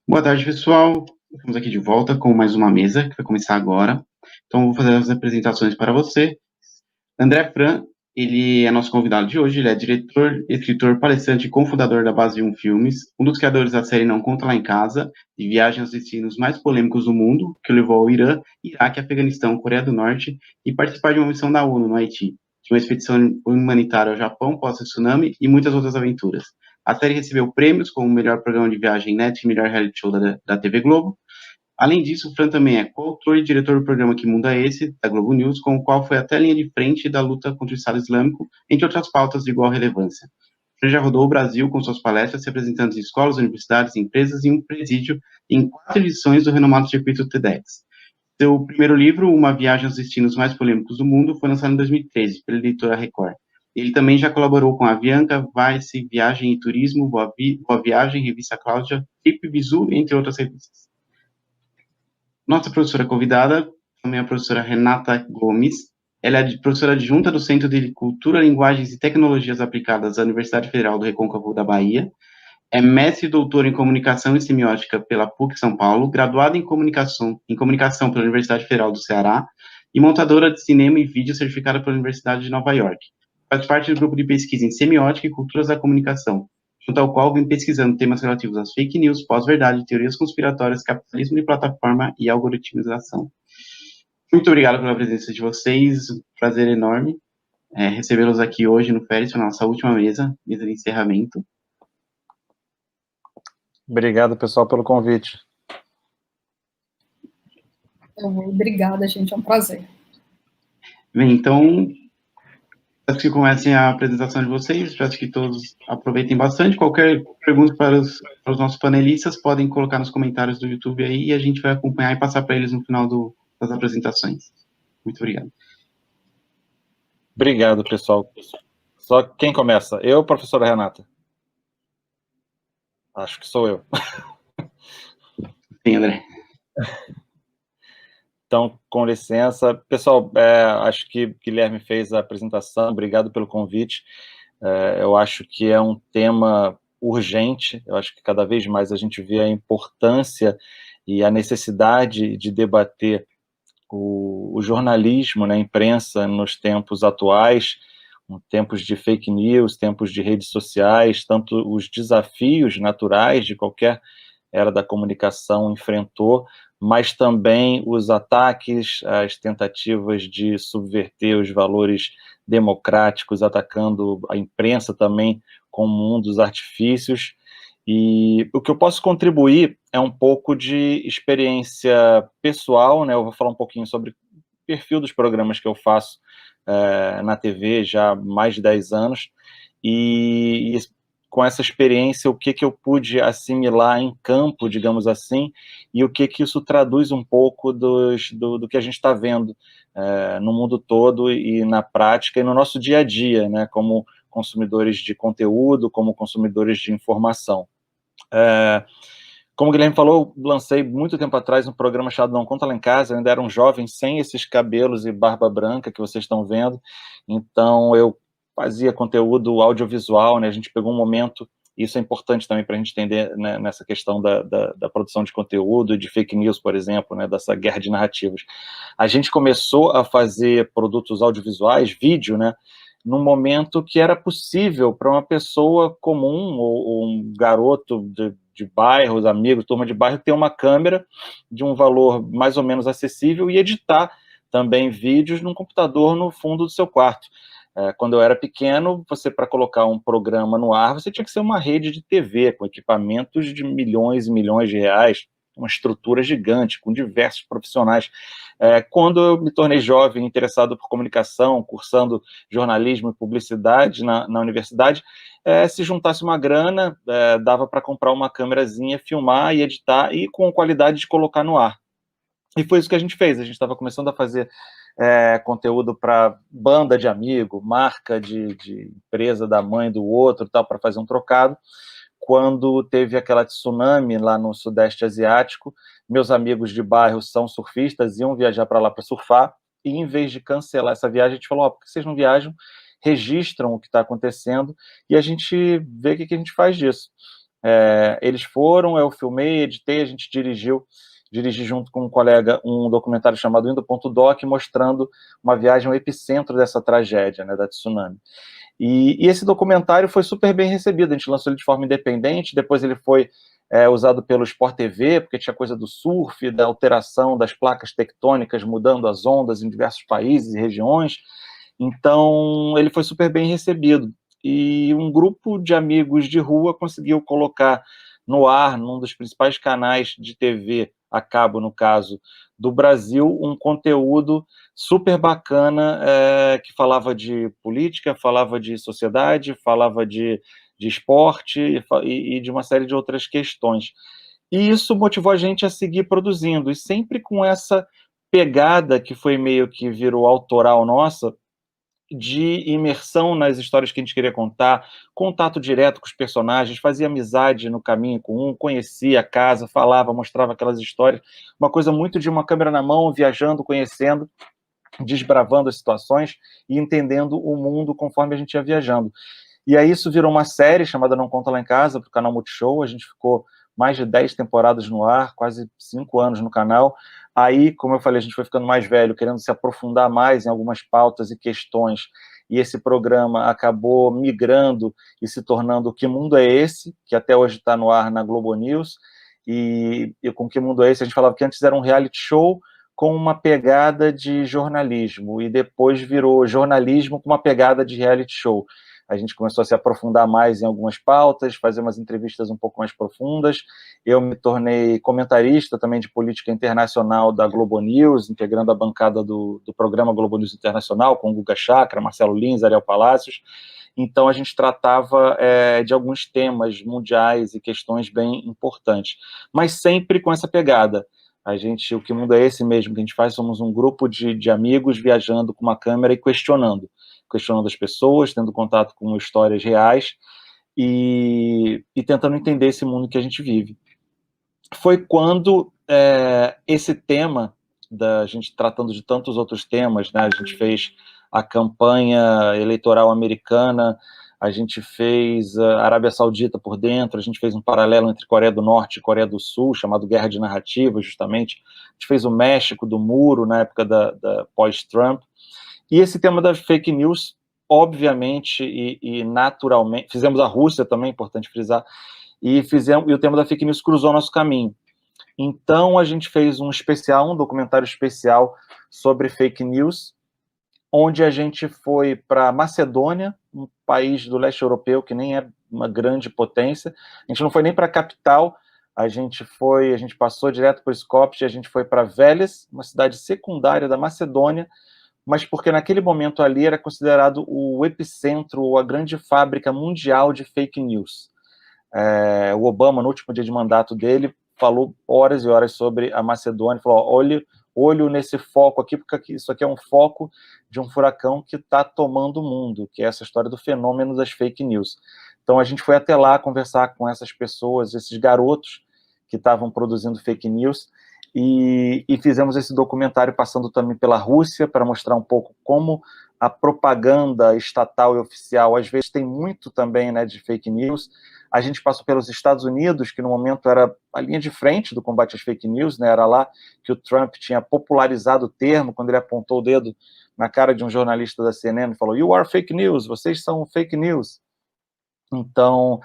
Boa tarde, pessoal. Estamos aqui de volta com mais uma mesa que vai começar agora. Então, vou fazer as apresentações para você. André Fran, ele é nosso convidado de hoje. Ele é diretor, escritor, palestrante e cofundador da Base 1 Filmes, um dos criadores da série Não Conta Lá em Casa, de viagem aos destinos mais polêmicos do mundo, que o levou ao Irã, Iraque, Afeganistão, Coreia do Norte e participar de uma missão da ONU no Haiti, de uma expedição humanitária ao Japão pós-tsunami e muitas outras aventuras. A série recebeu prêmios como o melhor programa de viagem net e melhor reality show da TV Globo. Além disso, o Fran também é coautor e diretor do programa Que Mundo é Esse, da Globo News, com o qual foi até a linha de frente da luta contra o Estado Islâmico, entre outras pautas de igual relevância. O Fran já rodou o Brasil com suas palestras, se apresentando em escolas, universidades, empresas e um presídio em 4 edições do renomado circuito TEDx. Seu primeiro livro, Uma Viagem aos Destinos Mais Polêmicos do Mundo, foi lançado em 2013 pela editora Record. Ele também já colaborou com a Avianca, Vice, Viagem e Turismo, Boa Viagem, Revista Cláudia, Trip Bizu, entre outras revistas. Nossa professora convidada também é a professora Renata Gomes. Ela é professora adjunta do Centro de Cultura, Linguagens e Tecnologias Aplicadas da Universidade Federal do Recôncavo da Bahia. É mestre e doutora em Comunicação e Semiótica pela PUC São Paulo, graduada em Comunicação pela Universidade Federal do Ceará e montadora de cinema e vídeo certificada pela Universidade de Nova York. Faz parte do grupo de pesquisa em Semiótica e Culturas da Comunicação, junto ao qual vem pesquisando temas relativos às fake news, pós-verdade, teorias conspiratórias, capitalismo de plataforma e algoritmização. Muito obrigado pela presença de vocês, um prazer enorme recebê-los aqui hoje no Férias, na nossa última mesa de encerramento. Obrigado, pessoal, pelo convite. Obrigada, gente, é um prazer. Bem, então, peço que comecem a apresentação de vocês, peço que todos aproveitem bastante. Qualquer pergunta para os nossos panelistas, podem colocar nos comentários do YouTube aí, e a gente vai acompanhar e passar para eles no final das apresentações. Muito obrigado. Obrigado, pessoal. Só quem começa? Eu, professora Renata? Acho que sou eu. Sim, André. Então, com licença. Pessoal, acho que o Guilherme fez a apresentação, obrigado pelo convite. Eu acho que é um tema urgente, eu acho que cada vez mais a gente vê a importância e a necessidade de debater o jornalismo, né, a imprensa nos tempos atuais, tempos de fake news, tempos de redes sociais, tanto os desafios naturais de qualquer era da comunicação enfrentou, mas também os ataques, as tentativas de subverter os valores democráticos, atacando a imprensa também como um dos artifícios. E o que eu posso contribuir é um pouco de experiência pessoal, né? Eu vou falar um pouquinho sobre o perfil dos programas que eu faço na TV já há mais de 10 anos, e com essa experiência, o que eu pude assimilar em campo, digamos assim, e o que isso traduz um pouco do que a gente está vendo no mundo todo e na prática e no nosso dia a dia, né, como consumidores de conteúdo, como consumidores de informação. Como o Guilherme falou, eu lancei muito tempo atrás um programa chamado Não Conta Lá em Casa, eu ainda era um jovem sem esses cabelos e barba branca que vocês estão vendo, então eu fazia conteúdo audiovisual, né? A gente pegou um momento, e isso é importante também para a gente entender, né, nessa questão da produção de conteúdo, de fake news, por exemplo, né, dessa guerra de narrativas. A gente começou a fazer produtos audiovisuais, vídeo, né, num momento que era possível para uma pessoa comum, ou um garoto de bairro, amigos, turma de bairro, ter uma câmera de um valor mais ou menos acessível e editar também vídeos num computador no fundo do seu quarto. Quando eu era pequeno, para colocar um programa no ar, você tinha que ser uma rede de TV, com equipamentos de milhões e milhões de reais, uma estrutura gigante, com diversos profissionais. Quando eu me tornei jovem, interessado por comunicação, cursando jornalismo e publicidade na universidade, se juntasse uma grana, dava para comprar uma câmerazinha, filmar e editar, e com qualidade de colocar no ar. E foi isso que a gente fez, a gente estava começando a fazer conteúdo para banda de amigo, marca de empresa da mãe do outro, tal, para fazer um trocado. Quando teve aquela tsunami lá no Sudeste Asiático, meus amigos de bairro são surfistas, iam viajar para lá para surfar, e em vez de cancelar essa viagem, a gente falou, por que vocês não viajam, registram o que está acontecendo, e a gente vê o que a gente faz disso. Eles foram, eu filmei, editei, a gente dirigi junto com um colega um documentário chamado Indo.doc, mostrando uma viagem ao epicentro dessa tragédia, né, da tsunami. E esse documentário foi super bem recebido, a gente lançou ele de forma independente, depois ele foi usado pelo Sport TV, porque tinha coisa do surf, da alteração das placas tectônicas, mudando as ondas em diversos países e regiões, então ele foi super bem recebido. E um grupo de amigos de rua conseguiu colocar no ar, num dos principais canais de TV, a cabo, no caso, do Brasil, um conteúdo super bacana, que falava de política, falava de sociedade, falava de esporte e de uma série de outras questões. E isso motivou a gente a seguir produzindo, e sempre com essa pegada que foi meio que virou autoral nossa, de imersão nas histórias que a gente queria contar, contato direto com os personagens, fazia amizade no caminho com um, conhecia a casa, falava, mostrava aquelas histórias, uma coisa muito de uma câmera na mão, viajando, conhecendo, desbravando as situações e entendendo o mundo conforme a gente ia viajando. E aí isso virou uma série chamada Não Conta Lá em Casa, para o canal Multishow, a gente ficou mais de 10 temporadas no ar, quase 5 anos no canal. Aí, como eu falei, a gente foi ficando mais velho, querendo se aprofundar mais em algumas pautas e questões, e esse programa acabou migrando e se tornando Que Mundo é Esse?, que até hoje está no ar na Globo News, e com Que Mundo é Esse? A gente falava que antes era um reality show com uma pegada de jornalismo, e depois virou jornalismo com uma pegada de reality show. A gente começou a se aprofundar mais em algumas pautas, fazer umas entrevistas um pouco mais profundas. Eu me tornei comentarista também de política internacional da Globo News, integrando a bancada do programa Globo News Internacional, com Guga Chakra, Marcelo Lins, Ariel Palacios. Então, a gente tratava de alguns temas mundiais e questões bem importantes, mas sempre com essa pegada. O Que Mundo é Esse mesmo que a gente faz? Somos um grupo de amigos viajando com uma câmera e questionando as pessoas, tendo contato com histórias reais e tentando entender esse mundo que a gente vive. Foi quando esse tema, da gente tratando de tantos outros temas, né, a gente fez a campanha eleitoral americana, a gente fez a Arábia Saudita por dentro, a gente fez um paralelo entre Coreia do Norte e Coreia do Sul, chamado Guerra de Narrativa, justamente. A gente fez o México do muro, na época da pós-Trump. E esse tema das fake news, obviamente e naturalmente, fizemos a Rússia também, importante frisar, e o tema da fake news cruzou nosso caminho. Então, a gente fez um documentário especial sobre fake news, onde a gente foi para Macedônia, um país do leste europeu que nem é uma grande potência. A gente não foi nem para a capital, a gente passou direto por Skopje, a gente foi para Veles, uma cidade secundária da Macedônia, mas porque naquele momento ali era considerado o epicentro, ou a grande fábrica mundial de fake news. O Obama, no último dia de mandato dele, falou horas e horas sobre a Macedônia, falou, olho nesse foco aqui, porque isso aqui é um foco de um furacão que está tomando o mundo, que é essa história do fenômeno das fake news. Então a gente foi até lá conversar com essas pessoas, esses garotos que estavam produzindo fake news, e fizemos esse documentário passando também pela Rússia, para mostrar um pouco como a propaganda estatal e oficial, às vezes tem muito também, né, de fake news. A gente passou pelos Estados Unidos, que no momento era a linha de frente do combate às fake news, né, era lá que o Trump tinha popularizado o termo, quando ele apontou o dedo na cara de um jornalista da CNN e falou, "You are fake news, vocês são fake news". Então,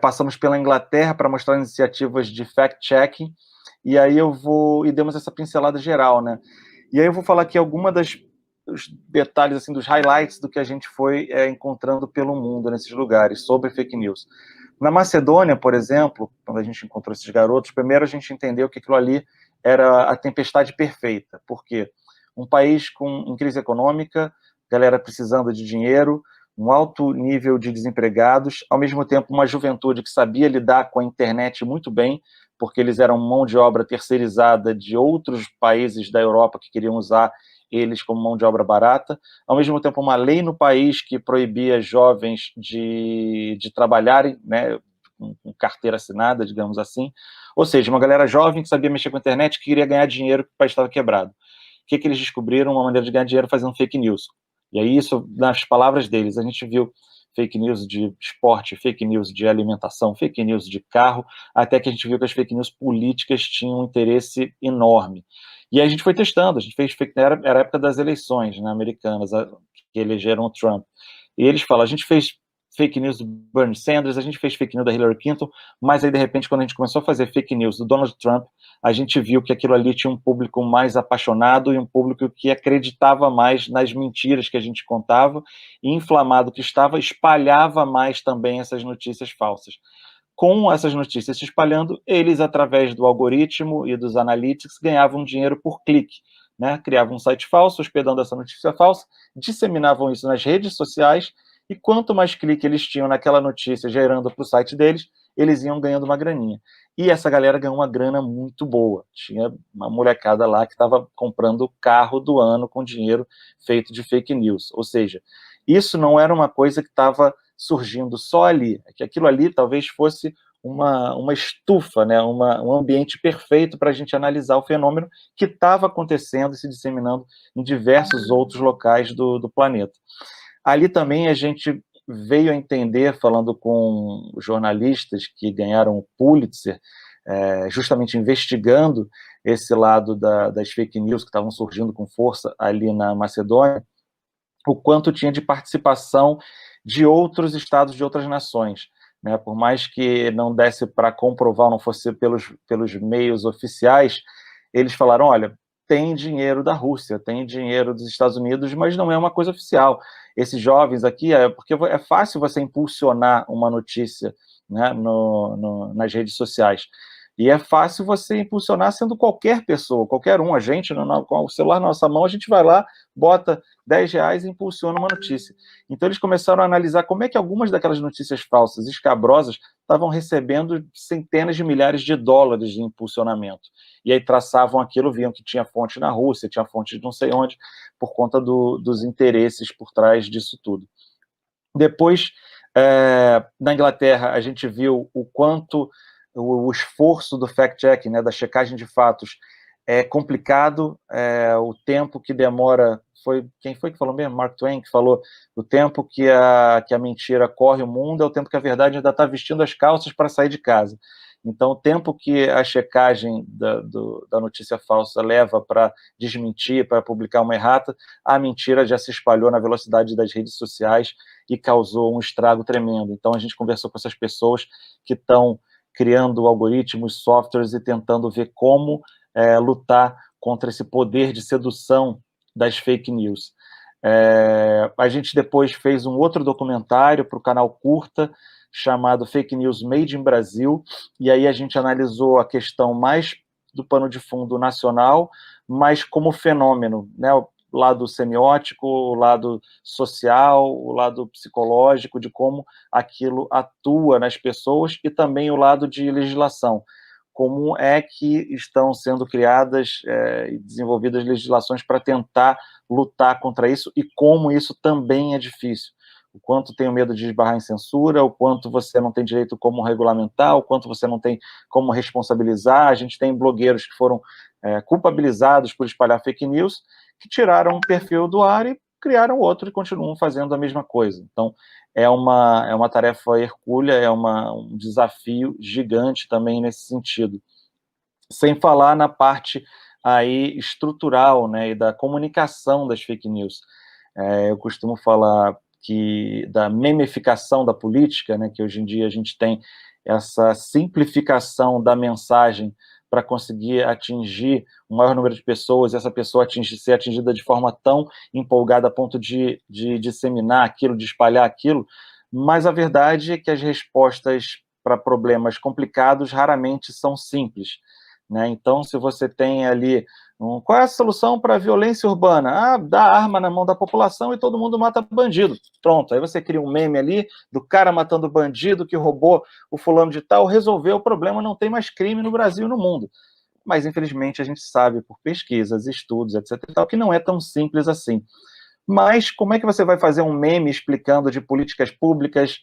passamos pela Inglaterra para mostrar iniciativas de fact-checking, e aí demos essa pincelada geral, né? E aí eu vou falar aqui dos detalhes, assim, dos highlights do que a gente foi encontrando pelo mundo nesses lugares, sobre fake news. Na Macedônia, por exemplo, quando a gente encontrou esses garotos, primeiro a gente entendeu que aquilo ali era a tempestade perfeita. Por quê? Um país em crise econômica, galera precisando de dinheiro, um alto nível de desempregados, ao mesmo tempo uma juventude que sabia lidar com a internet muito bem, porque eles eram mão de obra terceirizada de outros países da Europa que queriam usar eles como mão de obra barata, ao mesmo tempo uma lei no país que proibia jovens de trabalharem, né, com carteira assinada, digamos assim, ou seja, uma galera jovem que sabia mexer com a internet, que queria ganhar dinheiro porque o país estava quebrado. O que eles descobriram? Uma maneira de ganhar dinheiro fazendo fake news. E aí isso, nas palavras deles, a gente viu fake news de esporte, fake news de alimentação, fake news de carro, até que a gente viu que as fake news políticas tinham um interesse enorme. E aí a gente foi testando, a gente fez fake news, era a época das eleições, né, americanas, que elegeram o Trump. E eles falam, a gente fez fake news do Bernie Sanders, a gente fez fake news da Hillary Clinton, mas aí, de repente, quando a gente começou a fazer fake news do Donald Trump, a gente viu que aquilo ali tinha um público mais apaixonado e um público que acreditava mais nas mentiras que a gente contava e, inflamado que estava, espalhava mais também essas notícias falsas. Com essas notícias se espalhando, eles, através do algoritmo e dos analytics, ganhavam dinheiro por clique, né? Criavam um site falso, hospedando essa notícia falsa, disseminavam isso nas redes sociais, e quanto mais clique eles tinham naquela notícia gerando para o site deles, eles iam ganhando uma graninha. E essa galera ganhou uma grana muito boa. Tinha uma molecada lá que estava comprando o carro do ano com dinheiro feito de fake news. Ou seja, isso não era uma coisa que estava surgindo só ali, que aquilo ali talvez fosse uma estufa, né? Um ambiente perfeito para a gente analisar o fenômeno que estava acontecendo e se disseminando em diversos outros locais do planeta. Ali também a gente veio a entender, falando com jornalistas que ganharam o Pulitzer, justamente investigando esse lado das fake news que estavam surgindo com força ali na Macedônia, o quanto tinha de participação de outros estados, de outras nações, né? Por mais que não desse para comprovar, não fosse pelos meios oficiais, eles falaram, olha, tem dinheiro da Rússia, tem dinheiro dos Estados Unidos, mas não é uma coisa oficial. Esses jovens aqui, porque é fácil você impulsionar uma notícia, né, nas redes sociais. E é fácil você impulsionar sendo qualquer pessoa, qualquer um. A gente, com o celular na nossa mão, a gente vai lá, bota R$10 e impulsiona uma notícia. Então, eles começaram a analisar como é que algumas daquelas notícias falsas, escabrosas, estavam recebendo centenas de milhares de dólares de impulsionamento. E aí traçavam aquilo, viam que tinha fonte na Rússia, tinha fonte de não sei onde, por conta dos interesses por trás disso tudo. Depois, na Inglaterra, a gente viu o quanto o esforço do fact-checking, né, da checagem de fatos, é complicado, o tempo que demora, quem foi que falou mesmo? Mark Twain, que falou, o tempo que a mentira corre o mundo é o tempo que a verdade ainda está vestindo as calças para sair de casa. Então, o tempo que a checagem da notícia falsa leva para desmentir, para publicar uma errata, a mentira já se espalhou na velocidade das redes sociais e causou um estrago tremendo. Então, a gente conversou com essas pessoas que estão criando algoritmos, softwares e tentando ver como lutar contra esse poder de sedução das fake news. A gente depois fez um outro documentário para o canal Curta, chamado Fake News Made in Brasil, e aí a gente analisou a questão mais do pano de fundo nacional, mas como fenômeno, né? O lado semiótico, o lado social, o lado psicológico, de como aquilo atua nas pessoas, e também o lado de legislação. Como é que estão sendo criadas e desenvolvidas legislações para tentar lutar contra isso, e como isso também é difícil. O quanto tenho medo de esbarrar em censura, o quanto você não tem direito como regulamentar, o quanto você não tem como responsabilizar. A gente tem blogueiros que foram culpabilizados por espalhar fake news, que tiraram um perfil do ar e criaram outro e continuam fazendo a mesma coisa. Então, é uma tarefa hercúlea, um desafio gigante também nesse sentido. Sem falar na parte aí estrutural, né, e da comunicação das fake news. Eu costumo falar da memificação da política, né, que hoje em dia a gente tem essa simplificação da mensagem para conseguir atingir um maior número de pessoas, e essa pessoa ser atingida de forma tão empolgada a ponto de disseminar aquilo, de espalhar aquilo, mas a verdade é que as respostas para problemas complicados raramente são simples, né? Então, se você tem ali qual é a solução para a violência urbana? Dá arma na mão da população e todo mundo mata bandido. Pronto, aí você cria um meme ali do cara matando bandido que roubou o fulano de tal, resolveu o problema, não tem mais crime no Brasil e no mundo. Mas, infelizmente, a gente sabe por pesquisas, estudos, etc. e tal, que não é tão simples assim. Mas como é que você vai fazer um meme explicando de políticas públicas,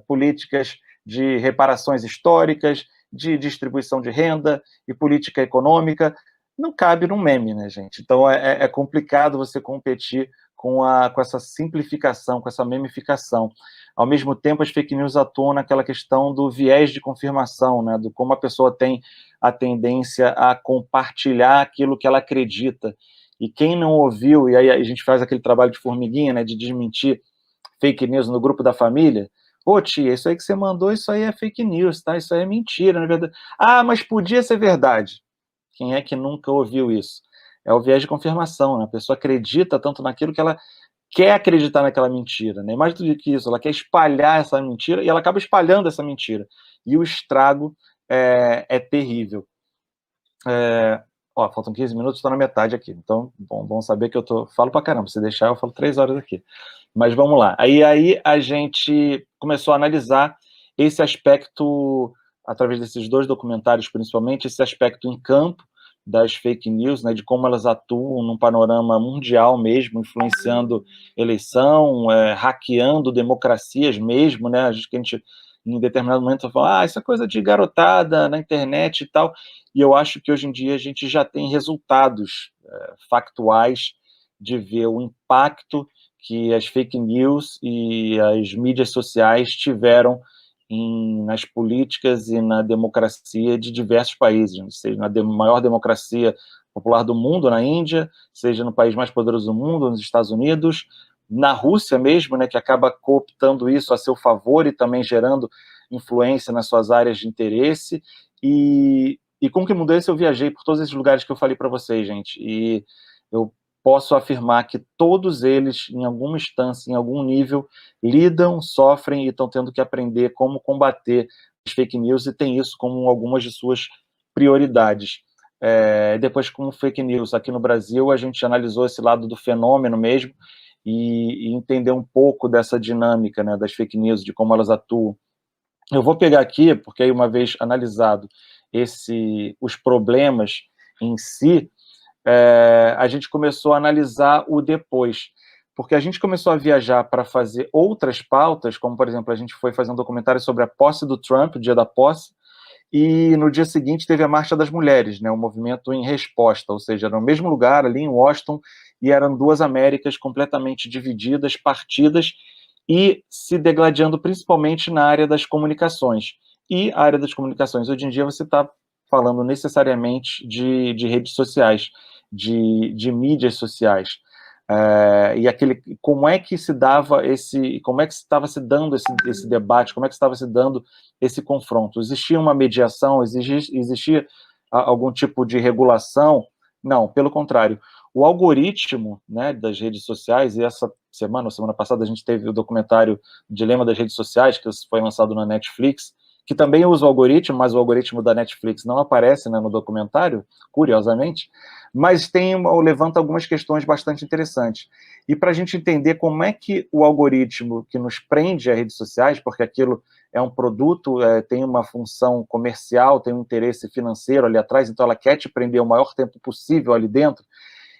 políticas de reparações históricas, de distribuição de renda e política econômica? Não cabe num meme, né, gente? Então, é complicado você competir com essa simplificação, com essa memificação. Ao mesmo tempo, as fake news atuam naquela questão do viés de confirmação, né, do como a pessoa tem a tendência a compartilhar aquilo que ela acredita. E quem não ouviu, e aí a gente faz aquele trabalho de formiguinha, né, de desmentir fake news no grupo da família. Ô, tia, isso aí que você mandou, isso aí é fake news, tá? Isso aí é mentira, na verdade. Ah, mas podia ser verdade. Quem é que nunca ouviu isso? É o viés de confirmação, né? A pessoa acredita tanto naquilo que ela quer acreditar naquela mentira, né? Mais do que isso, ela quer espalhar essa mentira e ela acaba espalhando essa mentira. E o estrago é terrível. Faltam 15 minutos, estou na metade aqui. Então, bom saber que falo pra caramba. Se deixar, eu falo 3 horas aqui. Mas vamos lá. Aí a gente começou a analisar esse aspecto, através desses 2 documentários, principalmente, esse aspecto em campo das fake news, né, de como elas atuam num panorama mundial mesmo, influenciando eleição, hackeando democracias mesmo, né? A gente, em determinado momento, fala, isso é coisa de garotada na internet e tal. E eu acho que hoje em dia a gente já tem resultados factuais de ver o impacto que as fake news e as mídias sociais tiveram nas políticas e na democracia de diversos países, seja na maior democracia popular do mundo, na Índia, seja no país mais poderoso do mundo, nos Estados Unidos, na Rússia mesmo, né, que acaba cooptando isso a seu favor e também gerando influência nas suas áreas de interesse. E como que mudou isso? Eu viajei por todos esses lugares que eu falei para vocês, gente, e eu posso afirmar que todos eles, em alguma instância, em algum nível, lidam, sofrem e estão tendo que aprender como combater as fake news e tem isso como algumas de suas prioridades. Depois, como fake news, aqui no Brasil, a gente analisou esse lado do fenômeno mesmo e entender um pouco dessa dinâmica, né, das fake news, de como elas atuam. Eu vou pegar aqui, porque aí uma vez analisado os problemas em si, a gente começou a analisar o depois, porque a gente começou a viajar para fazer outras pautas, como, por exemplo, a gente foi fazer um documentário sobre a posse do Trump, o dia da posse, e no dia seguinte teve a Marcha das Mulheres, né, um movimento em resposta, ou seja, era no mesmo lugar, ali em Washington, e eram 2 Américas completamente divididas, partidas, e se degladiando principalmente na área das comunicações. E a área das comunicações, hoje em dia, você está falando necessariamente de redes sociais, de mídias sociais. E como é que se dava como é que estava se dando esse debate, como é que estava se dando esse confronto? Existia uma mediação, existia algum tipo de regulação? Não, pelo contrário. O algoritmo, né, das redes sociais, e essa semana passada, a gente teve o documentário Dilema das Redes Sociais, que foi lançado na Netflix, que também usa o algoritmo, mas o algoritmo da Netflix não aparece, né, no documentário, curiosamente, mas levanta algumas questões bastante interessantes. E para a gente entender como é que o algoritmo que nos prende às redes sociais, porque aquilo é um produto, tem uma função comercial, tem um interesse financeiro ali atrás, então ela quer te prender o maior tempo possível ali dentro,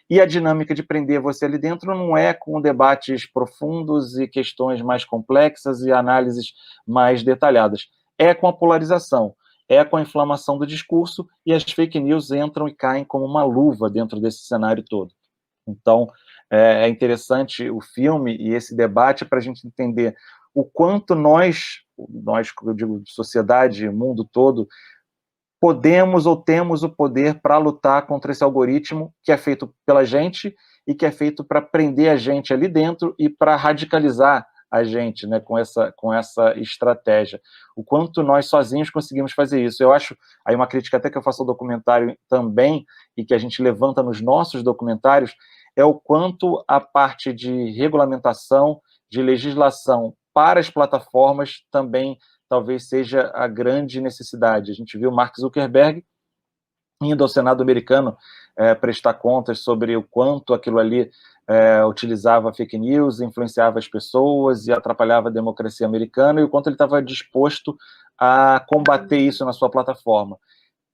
e a dinâmica de prender você ali dentro não é com debates profundos e questões mais complexas e análises mais detalhadas. É com a polarização, é com a inflamação do discurso, e as fake news entram e caem como uma luva dentro desse cenário todo. Então, é interessante o filme e esse debate para a gente entender o quanto nós, eu digo, sociedade, mundo todo, podemos ou temos o poder para lutar contra esse algoritmo que é feito pela gente e que é feito para prender a gente ali dentro e para radicalizar a gente, né, com essa estratégia. O quanto nós sozinhos conseguimos fazer isso. Eu acho, aí uma crítica até que eu faço ao documentário também, e que a gente levanta nos nossos documentários, é o quanto a parte de regulamentação, de legislação para as plataformas também talvez seja a grande necessidade. A gente viu Mark Zuckerberg indo ao Senado americano prestar contas sobre o quanto aquilo ali utilizava fake news, influenciava as pessoas e atrapalhava a democracia americana, e o quanto ele estava disposto a combater isso na sua plataforma.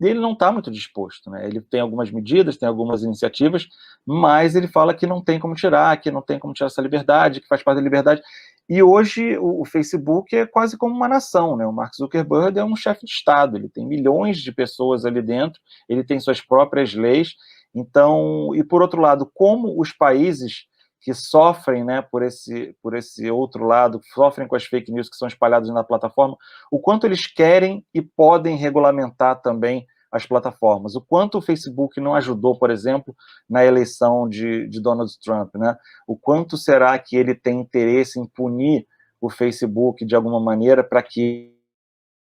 E ele não está muito disposto, né? Ele tem algumas medidas, tem algumas iniciativas, mas ele fala que não tem como tirar, que não tem como tirar essa liberdade, que faz parte da liberdade. E hoje o Facebook é quase como uma nação, né? O Mark Zuckerberg é um chefe de Estado, ele tem milhões de pessoas ali dentro, ele tem suas próprias leis. Então, e por outro lado, como os países que sofrem, né, por esse outro lado, que sofrem com as fake news que são espalhadas na plataforma, o quanto eles querem e podem regulamentar também as plataformas. O quanto o Facebook não ajudou, por exemplo, na eleição de Donald Trump, né? O quanto será que ele tem interesse em punir o Facebook de alguma maneira para que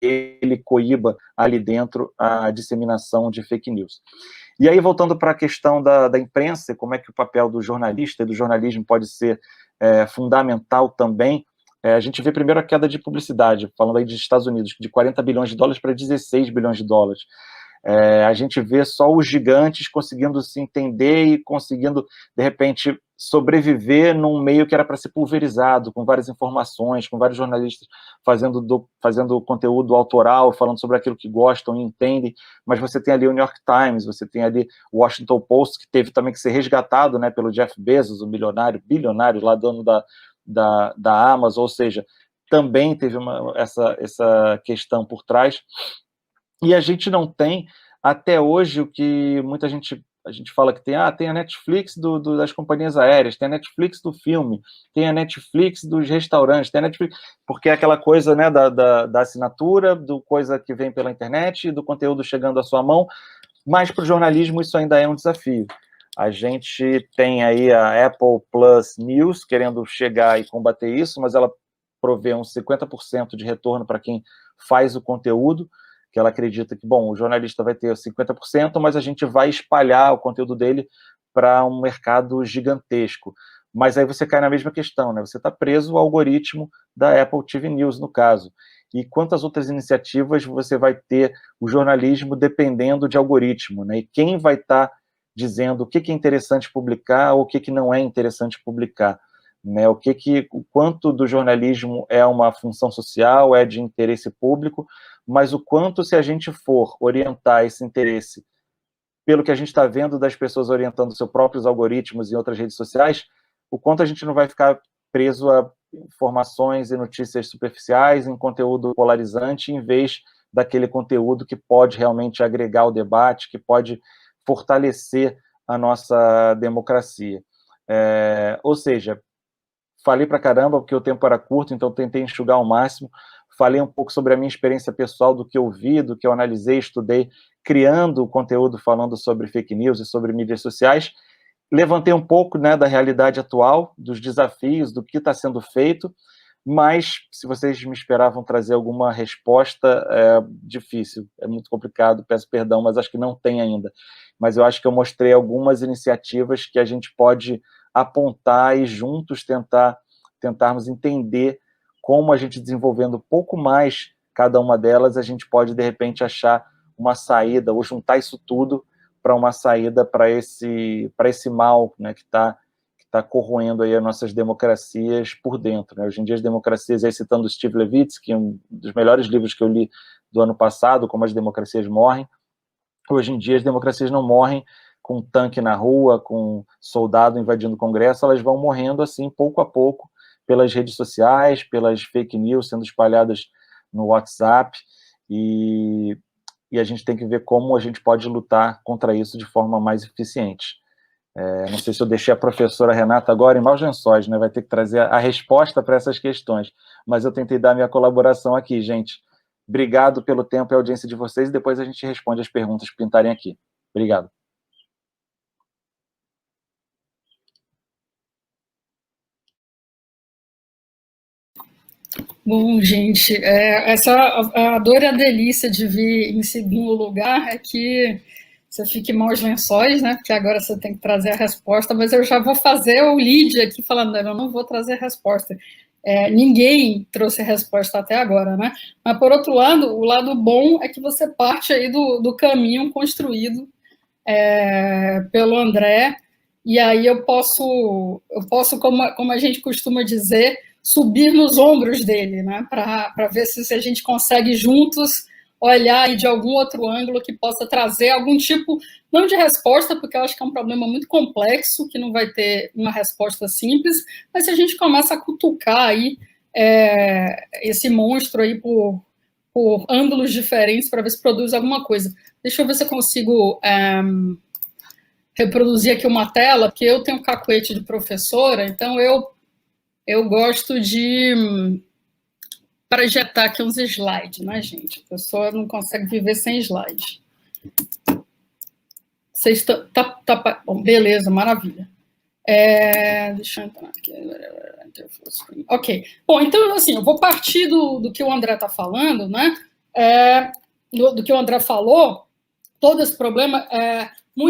ele coíba ali dentro a disseminação de fake news. E aí, voltando para a questão da imprensa, como é que o papel do jornalista e do jornalismo pode ser fundamental também, a gente vê primeiro a queda de publicidade, falando aí dos Estados Unidos, de 40 bilhões de dólares para 16 bilhões de dólares. A gente vê só os gigantes conseguindo se entender e conseguindo, de repente, sobreviver num meio que era para ser pulverizado, com várias informações, com vários jornalistas fazendo conteúdo autoral, falando sobre aquilo que gostam e entendem, mas você tem ali o New York Times, você tem ali o Washington Post, que teve também que ser resgatado, né, pelo Jeff Bezos, o bilionário lá, dono da Amazon, ou seja, também teve essa questão por trás. E a gente não tem, até hoje, o que muita gente a gente fala que tem a Netflix das companhias aéreas, tem a Netflix do filme, tem a Netflix dos restaurantes, tem a Netflix, porque é aquela coisa, né, da assinatura, do coisa que vem pela internet, do conteúdo chegando à sua mão, mas para o jornalismo isso ainda é um desafio. A gente tem aí a Apple Plus News querendo chegar e combater isso, mas ela provê uns 50% de retorno para quem faz o conteúdo, que ela acredita que, bom, o jornalista vai ter 50%, mas a gente vai espalhar o conteúdo dele para um mercado gigantesco. Mas aí você cai na mesma questão, né? Você está preso ao algoritmo da Apple TV News, no caso. E quantas outras iniciativas você vai ter o jornalismo dependendo de algoritmo, né? E quem vai estar dizendo o que é interessante publicar ou o que não é interessante publicar, né? O quanto do jornalismo é uma função social, é de interesse público, mas o quanto, se a gente for orientar esse interesse pelo que a gente está vendo das pessoas orientando seus próprios algoritmos em outras redes sociais, o quanto a gente não vai ficar preso a informações e notícias superficiais, em conteúdo polarizante, em vez daquele conteúdo que pode realmente agregar o debate, que pode fortalecer a nossa democracia. Ou seja, falei para caramba, porque o tempo era curto, então tentei enxugar ao máximo. Falei um pouco sobre a minha experiência pessoal, do que eu vi, do que eu analisei, estudei, criando o conteúdo falando sobre fake news e sobre mídias sociais. Levantei um pouco, né, da realidade atual, dos desafios, do que está sendo feito, mas se vocês me esperavam trazer alguma resposta, é difícil, é muito complicado, peço perdão, mas acho que não tem ainda. Mas eu acho que eu mostrei algumas iniciativas que a gente pode apontar e juntos tentarmos entender como a gente, desenvolvendo um pouco mais cada uma delas, a gente pode, de repente, achar uma saída ou juntar isso tudo para uma saída para esse mal, né, que está corroendo aí as nossas democracias por dentro, né? Hoje em dia as democracias, aí citando Steve Levitsky, um dos melhores livros que eu li do ano passado, Como as Democracias Morrem, hoje em dia as democracias não morrem com tanque na rua, com soldado invadindo o Congresso, elas vão morrendo assim, pouco a pouco, pelas redes sociais, pelas fake news sendo espalhadas no WhatsApp, e a gente tem que ver como a gente pode lutar contra isso de forma mais eficiente. Não sei se eu deixei a professora Renata agora em maus lençóis, né? Vai ter que trazer a resposta para essas questões, mas eu tentei dar minha colaboração aqui, gente. Obrigado pelo tempo e audiência de vocês, e depois a gente responde as perguntas que pintarem aqui. Obrigado. Bom, gente, a dor e a delícia de vir em segundo lugar é que você fique maus lençóis, né? Porque agora você tem que trazer a resposta, mas eu já vou fazer o lead aqui falando, eu não vou trazer a resposta. Ninguém trouxe a resposta até agora, né? Mas, por outro lado, o lado bom é que você parte aí do caminho construído pelo André, e aí eu posso como a gente costuma dizer, subir nos ombros dele, né? Para ver se a gente consegue juntos olhar aí de algum outro ângulo que possa trazer algum tipo, não de resposta, porque eu acho que é um problema muito complexo, que não vai ter uma resposta simples, mas se a gente começa a cutucar aí esse monstro aí por ângulos diferentes para ver se produz alguma coisa. Deixa eu ver se eu consigo reproduzir aqui uma tela, porque eu tenho cacuete de professora, então eu gosto de projetar aqui uns slides, né, gente? A pessoa não consegue viver sem slide. Vocês bom, beleza, maravilha. Deixa eu entrar aqui. Ok. Bom, então, assim, eu vou partir do que o André está falando, né? Do que o André falou, todo esse problema.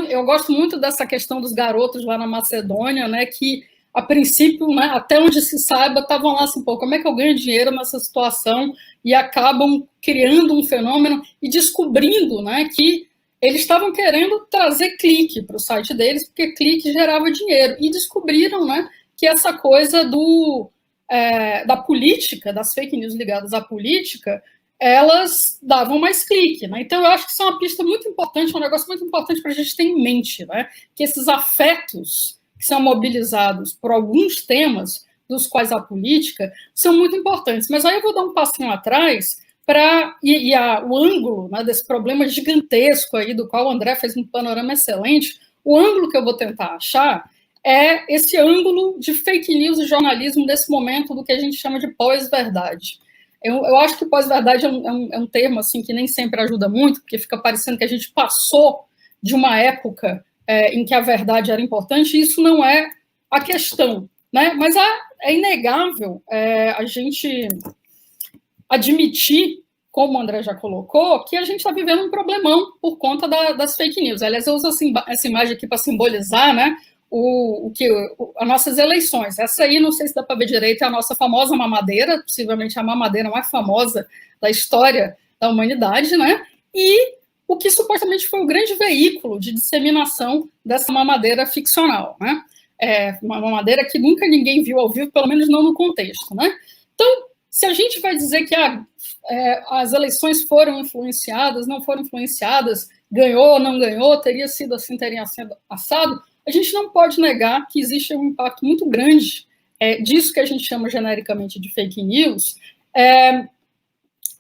Eu gosto muito dessa questão dos garotos lá na Macedônia, né? Que, a princípio, né, até onde se saiba, estavam lá assim, pô, como é que eu ganho dinheiro nessa situação? E acabam criando um fenômeno e descobrindo, né, que eles estavam querendo trazer clique para o site deles, porque clique gerava dinheiro. E descobriram, né, que essa coisa da política, das fake news ligadas à política, elas davam mais clique. Né? Então, eu acho que isso é uma pista muito importante, um negócio muito importante para a gente ter em mente, né? Que esses afetos que são mobilizados por alguns temas, dos quais a política, são muito importantes. Mas aí eu vou dar um passinho atrás o ângulo, né, desse problema gigantesco aí, do qual o André fez um panorama excelente, o ângulo que eu vou tentar achar é esse ângulo de fake news e jornalismo desse momento do que a gente chama de pós-verdade. Eu acho que pós-verdade é um termo assim, que nem sempre ajuda muito, porque fica parecendo que a gente passou de uma época em que a verdade era importante, e isso não é a questão. Né? Mas é inegável a gente admitir, como o André já colocou, que a gente está vivendo um problemão por conta das fake news. Aliás, eu uso essa imagem aqui para simbolizar, né, as nossas eleições. Essa aí, não sei se dá para ver direito, é a nossa famosa mamadeira, possivelmente a mamadeira mais famosa da história da humanidade, né? E o que supostamente foi o grande veículo de disseminação dessa mamadeira ficcional, né? Uma mamadeira que nunca ninguém viu ao vivo, pelo menos não no contexto, né? Então, se a gente vai dizer que as eleições foram influenciadas, não foram influenciadas, ganhou ou não ganhou, teria sido assim, teria sido assado, a gente não pode negar que existe um impacto muito grande disso que a gente chama genericamente de fake news,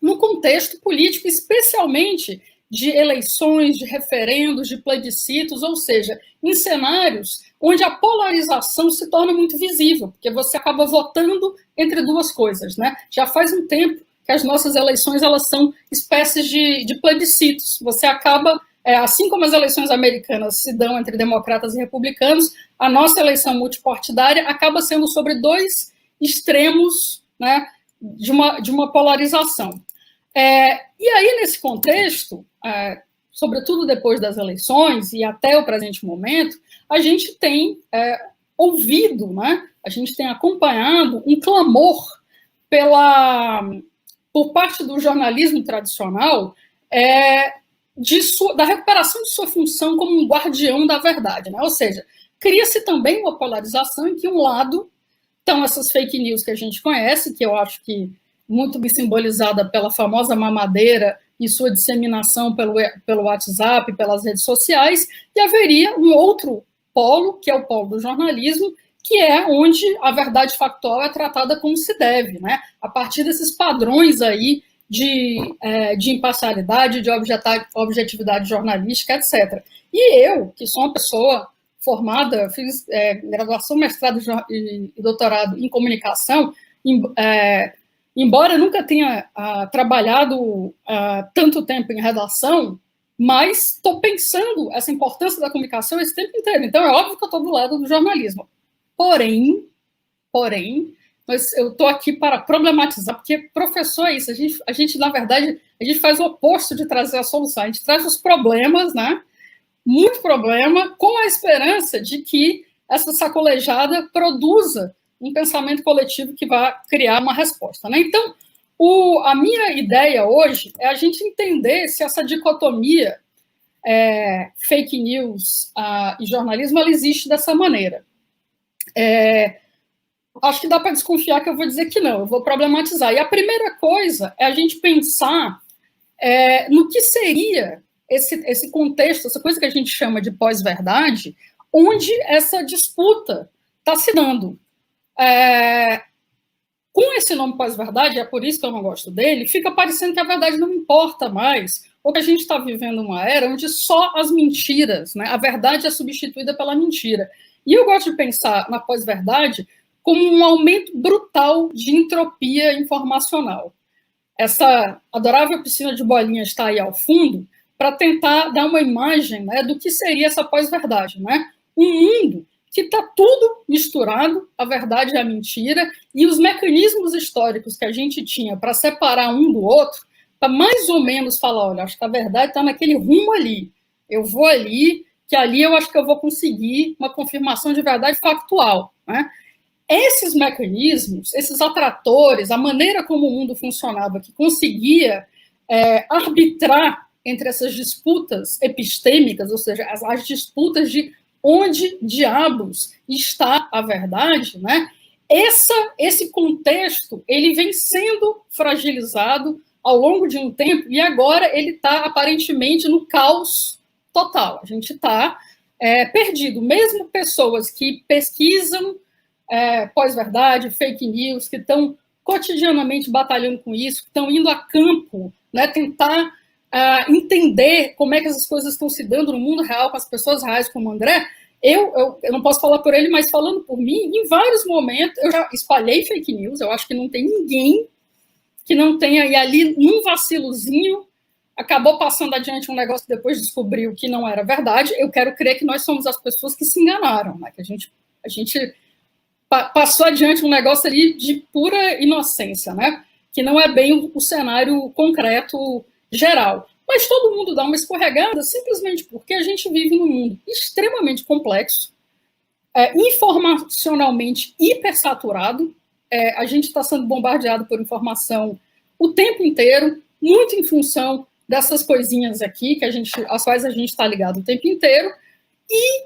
no contexto político, especialmente de eleições, de referendos, de plebiscitos, ou seja, em cenários onde a polarização se torna muito visível, porque você acaba votando entre duas coisas, né? Já faz um tempo que as nossas eleições elas são espécies de plebiscitos. Você acaba, assim como as eleições americanas se dão entre democratas e republicanos, a nossa eleição multipartidária acaba sendo sobre dois extremos, né, de uma polarização. E aí, nesse contexto, sobretudo depois das eleições e até o presente momento, a gente tem ouvido, né, a gente tem acompanhado um clamor por parte do jornalismo tradicional da recuperação de sua função como um guardião da verdade. Né? Ou seja, cria-se também uma polarização em que um lado estão essas fake news que a gente conhece, que eu acho que muito bem simbolizada pela famosa mamadeira e sua disseminação pelo WhatsApp, pelas redes sociais, e haveria um outro polo, que é o polo do jornalismo, que é onde a verdade factual é tratada como se deve, né? A partir desses padrões aí de imparcialidade, de objetividade jornalística, etc. E eu, que sou uma pessoa formada, fiz graduação, mestrado e doutorado em comunicação, embora eu nunca tenha trabalhado tanto tempo em redação, mas estou pensando essa importância da comunicação esse tempo inteiro. Então, é óbvio que eu estou do lado do jornalismo. Porém, eu estou aqui para problematizar, porque professor é isso. A gente, na verdade, a gente faz o oposto de trazer a solução. A gente traz os problemas, né? Muito problema, com a esperança de que essa sacolejada produza um pensamento coletivo que vai criar uma resposta. Né? Então, a minha ideia hoje é a gente entender se essa dicotomia fake news e jornalismo ela existe dessa maneira. Acho que dá para desconfiar que eu vou dizer que não, eu vou problematizar. E a primeira coisa é a gente pensar no que seria esse contexto, essa coisa que a gente chama de pós-verdade, onde essa disputa está se dando. Com esse nome pós-verdade, é por isso que eu não gosto dele, fica parecendo que a verdade não importa mais, ou que a gente está vivendo uma era onde só as mentiras, né, a verdade é substituída pela mentira. E eu gosto de pensar na pós-verdade como um aumento brutal de entropia informacional. Essa adorável piscina de bolinhas está aí ao fundo para tentar dar uma imagem, né, do que seria essa pós-verdade, né? Um mundo que está tudo misturado, a verdade e a mentira, e os mecanismos históricos que a gente tinha para separar um do outro, para mais ou menos falar, olha, acho que a verdade está naquele rumo ali, eu vou ali, que ali eu acho que eu vou conseguir uma confirmação de verdade factual, né? Esses mecanismos, esses atratores, a maneira como o mundo funcionava, que conseguia arbitrar entre essas disputas epistêmicas, ou seja, as disputas de onde diabos está a verdade, né? Esse contexto ele vem sendo fragilizado ao longo de um tempo e agora ele está aparentemente no caos total. A gente está perdido. Mesmo pessoas que pesquisam pós-verdade, fake news, que estão cotidianamente batalhando com isso, que estão indo a campo, né, tentar entender como é que essas coisas estão se dando no mundo real, com as pessoas reais como o André, eu não posso falar por ele, mas falando por mim, em vários momentos eu já espalhei fake news, eu acho que não tem ninguém que não tenha, e ali, num vacilozinho, acabou passando adiante um negócio que depois descobriu que não era verdade. Eu quero crer que nós somos as pessoas que se enganaram, né, que a gente passou adiante um negócio ali de pura inocência, né? Que não é bem o cenário concreto geral. Mas todo mundo dá uma escorregada simplesmente porque a gente vive num mundo extremamente complexo, informacionalmente hipersaturado, a gente está sendo bombardeado por informação o tempo inteiro, muito em função dessas coisinhas aqui, às quais a gente está ligado o tempo inteiro, e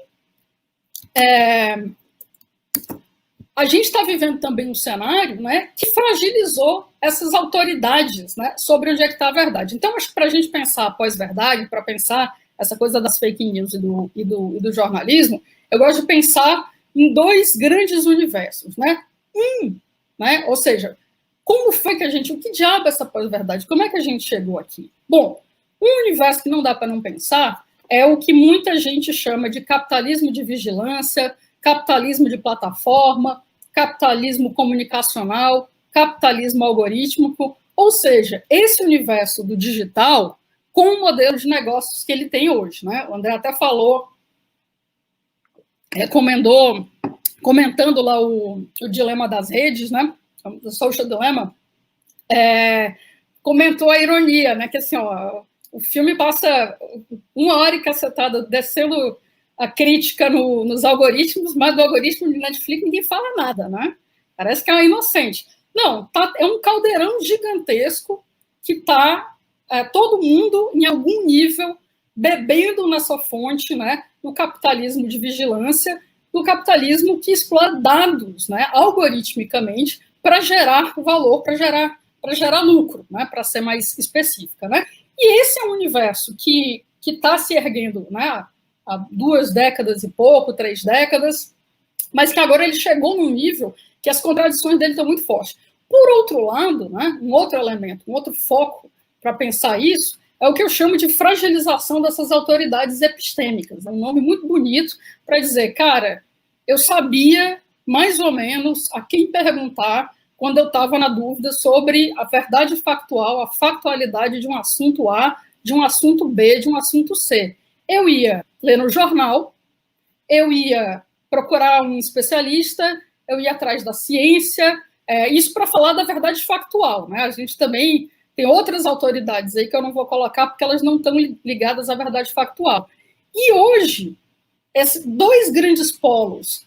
a gente está vivendo também um cenário, né, que fragilizou essas autoridades, né, sobre onde é que está a verdade. Então, acho que para a gente pensar a pós-verdade, para pensar essa coisa das fake news e do jornalismo, eu gosto de pensar em dois grandes universos. Né? Né, ou seja, como foi que o que diabo é essa pós-verdade? Como é que a gente chegou aqui? Bom, um universo que não dá para não pensar é o que muita gente chama de capitalismo de vigilância, capitalismo de plataforma, capitalismo comunicacional, capitalismo algorítmico, ou seja, esse universo do digital com o modelo de negócios que ele tem hoje. Né? O André até falou, comentando lá o dilema das redes, né? O social dilemma, comentou a ironia, né? Que assim, o filme passa 1 hora e cacetada descendo a crítica nos algoritmos, mas do algoritmo de Netflix ninguém fala nada, né? Parece que é uma inocente. Não, é um caldeirão gigantesco que está todo mundo, em algum nível, bebendo nessa fonte, né, do capitalismo de vigilância, do capitalismo que explora dados, né, algoritmicamente, para gerar valor, para gerar lucro, né, para ser mais específica. Né? E esse é um universo que está se erguendo, né, há 2 décadas e pouco, 3 décadas, mas que agora ele chegou num nível que as contradições dele estão muito fortes. Por outro lado, né, um outro elemento, um outro foco para pensar isso, é o que eu chamo de fragilização dessas autoridades epistêmicas. É um nome muito bonito para dizer, cara, eu sabia mais ou menos a quem perguntar quando eu estava na dúvida sobre a verdade factual, a factualidade de um assunto A, de um assunto B, de um assunto C. Eu ia ler no jornal, eu ia procurar um especialista, eu ia atrás da ciência, isso para falar da verdade factual. Né? A gente também tem outras autoridades aí que eu não vou colocar porque elas não estão ligadas à verdade factual. E hoje, esses 2 grandes polos,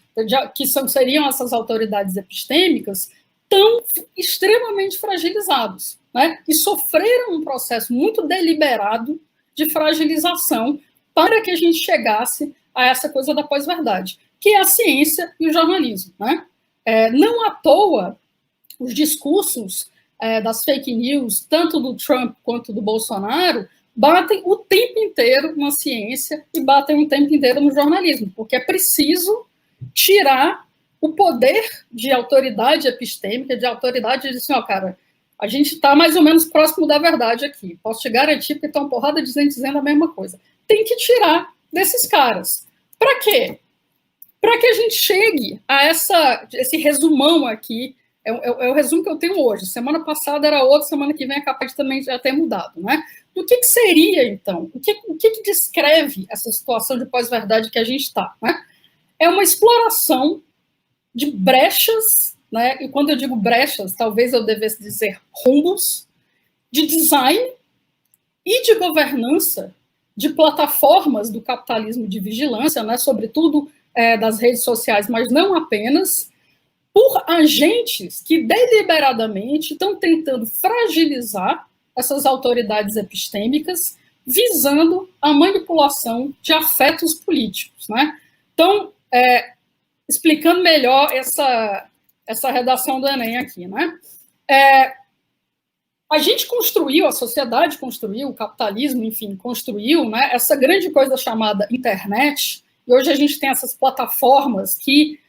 que seriam essas autoridades epistêmicas, estão extremamente fragilizados, né? E sofreram um processo muito deliberado de fragilização para que a gente chegasse a essa coisa da pós-verdade, que é a ciência e o jornalismo. Né? Não à toa, os discursos das fake news, tanto do Trump quanto do Bolsonaro, batem o tempo inteiro na ciência e batem o tempo inteiro no jornalismo, porque é preciso tirar o poder de autoridade epistêmica, de autoridade de dizer, cara, A gente está mais ou menos próximo da verdade aqui. Posso te garantir, porque está uma porrada de gente dizendo a mesma coisa. Tem que tirar desses caras. Para quê? Para que a gente chegue a esse resumão aqui. É o resumo que eu tenho hoje. Semana passada era outro, semana que vem é capaz de também já ter mudado, né? Do que seria, então? O que descreve essa situação de pós-verdade que a gente está, né? É uma exploração de brechas, né? E quando eu digo brechas, talvez eu devesse dizer rombos de design e de governança de plataformas do capitalismo de vigilância, né? Sobretudo das redes sociais, mas não apenas, por agentes que deliberadamente estão tentando fragilizar essas autoridades epistêmicas, visando a manipulação de afetos políticos, né? Então, explicando melhor essa redação do Enem aqui, né? A gente construiu, a sociedade construiu, o capitalismo, enfim, construiu, né, essa grande coisa chamada internet, e hoje a gente tem essas plataformas que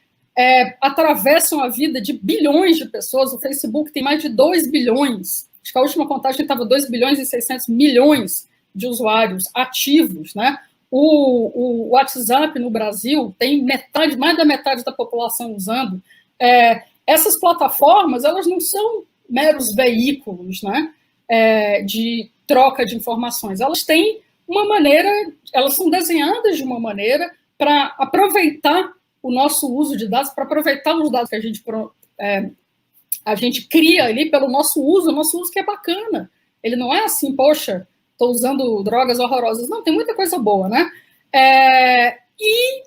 atravessam a vida de bilhões de pessoas. O Facebook tem mais de 2 bilhões, acho que a última contagem estava 2 bilhões e 600 milhões de usuários ativos, né? O WhatsApp no Brasil tem mais da metade da população usando. Essas plataformas, elas não são meros veículos, né, de troca de informações. Elas têm uma maneira, elas são desenhadas de uma maneira para aproveitar o nosso uso de dados, para aproveitar os dados que a gente cria ali pelo nosso uso que é bacana. Ele não é assim, poxa, estou usando drogas horrorosas. Não, tem muita coisa boa, né? E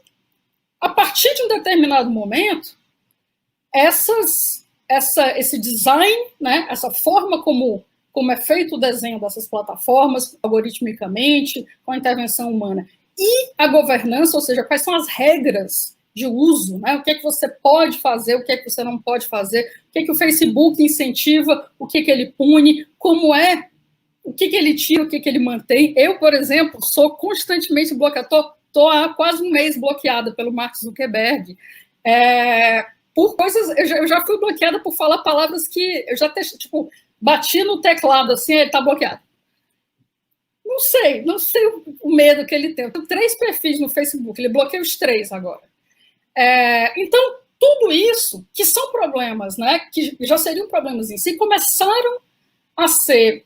a partir de um determinado momento, esse design, né, essa forma como é feito o desenho dessas plataformas, algoritmicamente, com a intervenção humana, e a governança, ou seja, quais são as regras de uso, né? O que é que você pode fazer, o que é que você não pode fazer, o que é que o Facebook incentiva, o que é que ele pune, como o que é que ele tira, o que é que ele mantém. Eu, por exemplo, sou constantemente bloqueada, estou há quase um mês bloqueada pelo Mark Zuckerberg, por coisas, eu já fui bloqueada por falar palavras que eu já até, tipo, bati no teclado assim, ele está bloqueado. Não sei o medo que ele tem. Eu tenho 3 perfis no Facebook, ele bloqueia os 3 agora. Então, tudo isso, que são problemas, né, que já seriam problemas em si, começaram a ser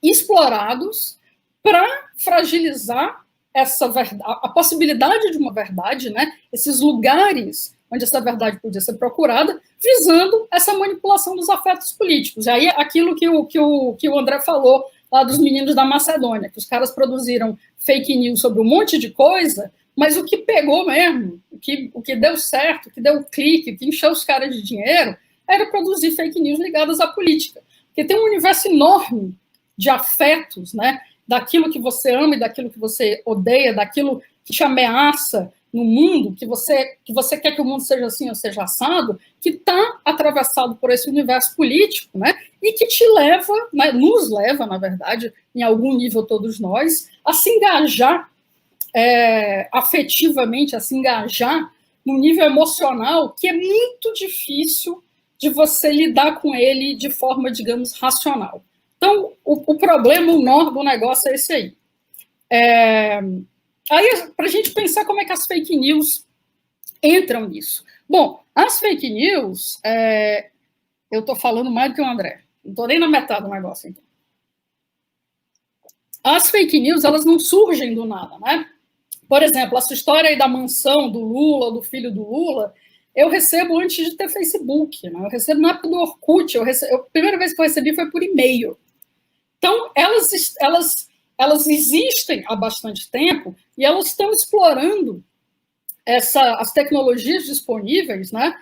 explorados para fragilizar a possibilidade de uma verdade, né, esses lugares onde essa verdade podia ser procurada, visando essa manipulação dos afetos políticos. E aí, aquilo que o André falou lá dos meninos da Macedônia, que os caras produziram fake news sobre um monte de coisa, mas o que pegou mesmo, o que deu certo, o que deu clique, o que encheu os caras de dinheiro, era produzir fake news ligadas à política. Porque tem um universo enorme de afetos, né, daquilo que você ama e daquilo que você odeia, daquilo que te ameaça no mundo, que você quer que o mundo seja assim ou seja assado, que está atravessado por esse universo político, né, e que te leva, né, nos leva, na verdade, em algum nível todos nós, a se engajar afetivamente, a se engajar num nível emocional que é muito difícil de você lidar com ele de forma, digamos, racional. Então, o problema, o nó do negócio é esse aí. Aí, para a gente pensar como é que as fake news entram nisso. Bom, as fake news, eu estou falando mais do que o André, não estou nem na metade do negócio. Então. As fake news, elas não surgem do nada, né? Por exemplo, essa história aí da mansão do Lula, do filho do Lula, eu recebo antes de ter Facebook, né? Eu recebo na época do Orkut, a primeira vez que eu recebi foi por e-mail. Então, elas existem há bastante tempo e elas estão explorando as tecnologias disponíveis, né,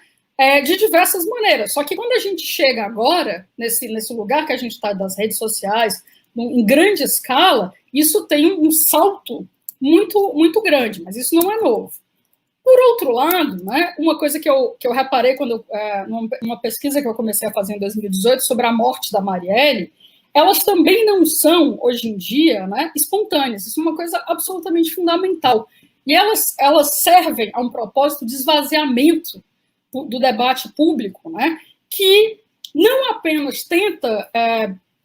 de diversas maneiras. Só que quando a gente chega agora, nesse lugar que a gente está das redes sociais, em grande escala, isso tem um salto muito, muito grande, mas isso não é novo. Por outro lado, né, uma coisa que eu reparei numa pesquisa que eu comecei a fazer em 2018 sobre a morte da Marielle, elas também não são, hoje em dia, né, espontâneas. Isso é uma coisa absolutamente fundamental. E elas servem a um propósito de esvaziamento do debate público, né, que não apenas tenta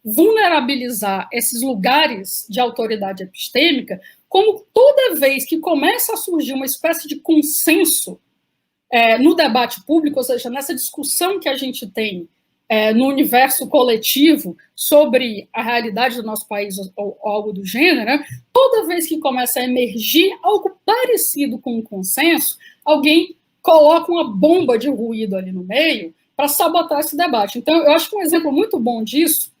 vulnerabilizar esses lugares de autoridade epistêmica, como toda vez que começa a surgir uma espécie de consenso no debate público, ou seja, nessa discussão que a gente tem no universo coletivo sobre a realidade do nosso país ou algo do gênero, né? Toda vez que começa a emergir algo parecido com um consenso, alguém coloca uma bomba de ruído ali no meio para sabotar esse debate. Então, eu acho que um exemplo muito bom disso,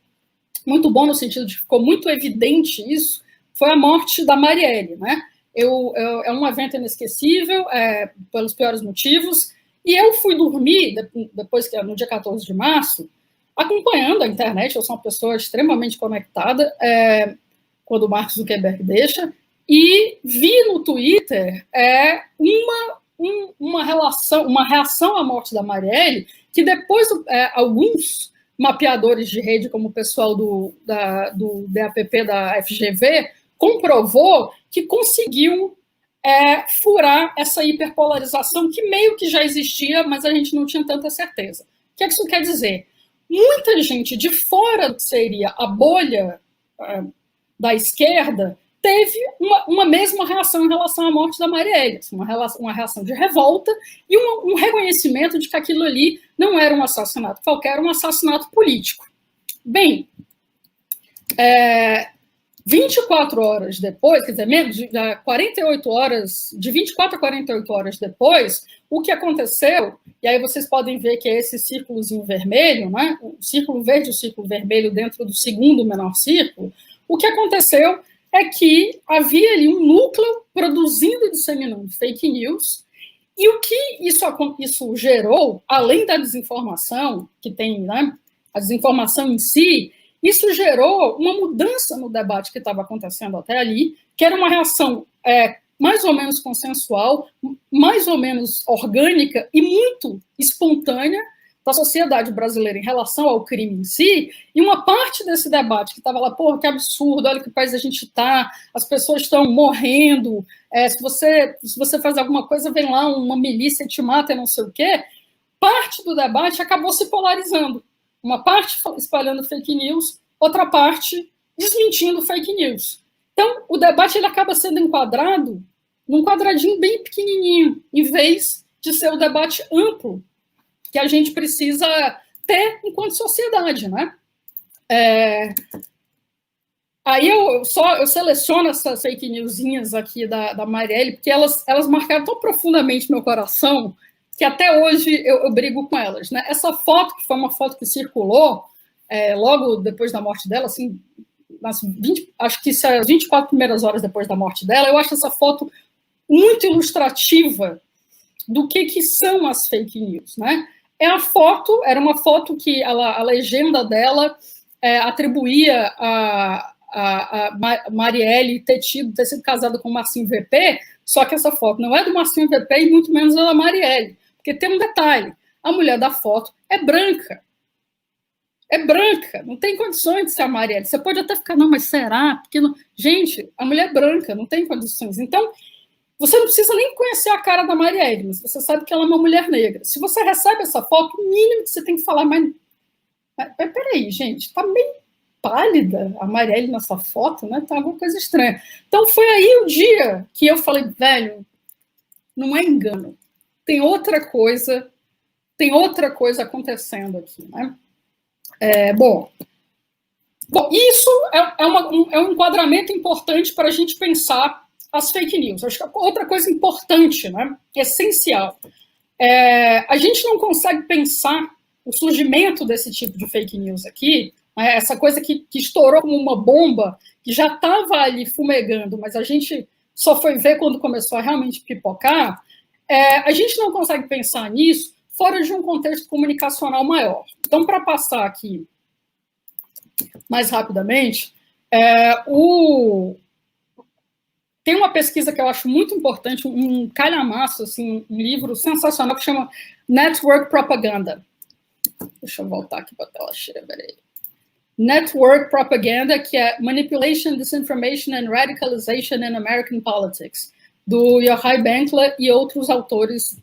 muito bom no sentido de que ficou muito evidente isso, foi a morte da Marielle, né? É um evento inesquecível, pelos piores motivos, e eu fui dormir, depois que no dia 14 de março, acompanhando a internet. Eu sou uma pessoa extremamente conectada, quando o Mark Zuckerberg deixa, e vi no Twitter uma reação à morte da Marielle, que depois alguns mapeadores de rede, como o pessoal do DAPP da FGV, comprovou que conseguiu furar essa hiperpolarização que meio que já existia, mas a gente não tinha tanta certeza. O que isso quer dizer? Muita gente de fora que seria a bolha da esquerda teve uma mesma reação em relação à morte da Marielle, uma reação de revolta e um reconhecimento de que aquilo ali não era um assassinato qualquer, era um assassinato político. Bem, 24 horas depois, quer dizer, menos de 48 horas, de 24 a 48 horas depois, o que aconteceu, e aí vocês podem ver que é esse círculozinho vermelho, né? O círculo verde e o círculo vermelho dentro do segundo menor círculo, o que aconteceu é que havia ali um núcleo produzindo e disseminando fake news, e o que isso gerou, além da desinformação, que tem, né, a desinformação em si, isso gerou uma mudança no debate que estava acontecendo até ali, que era uma reação mais ou menos consensual, mais ou menos orgânica e muito espontânea da sociedade brasileira em relação ao crime em si, e uma parte desse debate que estava lá, porra, que absurdo, olha que país a gente está, as pessoas estão morrendo, se você faz alguma coisa, vem lá uma milícia e te mata e não sei o quê, parte do debate acabou se polarizando. Uma parte espalhando fake news, outra parte desmentindo fake news. Então, o debate ele acaba sendo enquadrado num quadradinho bem pequenininho, em vez de ser o debate amplo que a gente precisa ter enquanto sociedade, né? Aí eu seleciono essas fake newsinhas aqui da Marielle, porque elas marcaram tão profundamente meu coração que até hoje eu brigo com elas, né? Essa foto, que foi uma foto que circulou logo depois da morte dela, assim, acho que as 24 primeiras horas depois da morte dela, eu acho essa foto muito ilustrativa do que são as fake news, né? Era uma foto que a legenda dela atribuía a Marielle ter sido casada com o Marcinho VP, só que essa foto não é do Marcinho VP e muito menos é da Marielle, porque tem um detalhe, a mulher da foto é branca, não tem condições de ser a Marielle. Você pode até ficar, não, mas será? Porque não... Gente, a mulher é branca, não tem condições. Então, você não precisa nem conhecer a cara da Marielle, mas você sabe que ela é uma mulher negra. Se você recebe essa foto, o mínimo que você tem que falar, mas peraí, gente, tá meio pálida a Marielle nessa foto, né? Tá alguma coisa estranha. Então, foi aí o dia que eu falei, velho, não é engano. Tem outra coisa acontecendo aqui, né? Bom, isso é um enquadramento importante para a gente pensar as fake news. Acho que outra coisa importante, né, essencial, a gente não consegue pensar o surgimento desse tipo de fake news aqui, né, essa coisa que estourou como uma bomba, que já estava ali fumegando, mas a gente só foi ver quando começou a realmente pipocar, a gente não consegue pensar nisso fora de um contexto comunicacional maior. Então, para passar aqui mais rapidamente, tem uma pesquisa que eu acho muito importante, um calhamaço, assim, um livro sensacional que chama Network Propaganda. Deixa eu voltar aqui para a tela cheia, peraí. Network Propaganda, que é Manipulation, Disinformation and Radicalization in American Politics, do Yochai Benkler e outros autores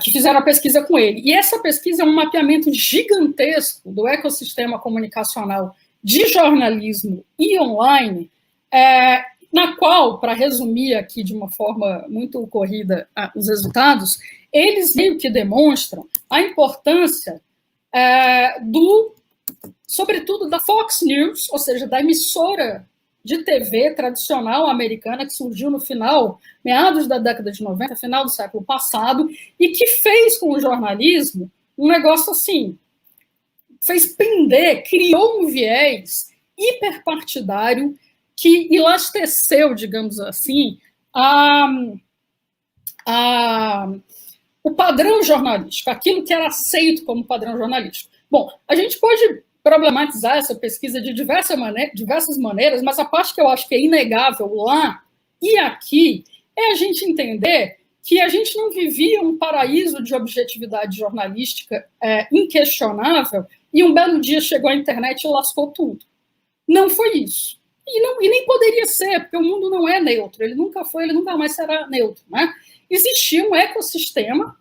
que fizeram a pesquisa com ele. E essa pesquisa é um mapeamento gigantesco do ecossistema comunicacional de jornalismo e online, na qual, para resumir aqui de uma forma muito corrida os resultados, eles meio que demonstram a importância sobretudo da Fox News, ou seja, da emissora de TV tradicional americana que surgiu no meados da década de 90, final do século passado, e que fez com o jornalismo um negócio assim, fez pender, criou um viés hiperpartidário que elasteceu, digamos assim, o padrão jornalístico, aquilo que era aceito como padrão jornalístico. Bom, a gente pode problematizar essa pesquisa de diversas maneiras, mas a parte que eu acho que é inegável lá e aqui é a gente entender que a gente não vivia um paraíso de objetividade jornalística inquestionável e um belo dia chegou a internet e lascou tudo. Não foi isso. E nem poderia ser, porque o mundo não é neutro, ele nunca foi, ele nunca mais será neutro, né? Existia um ecossistema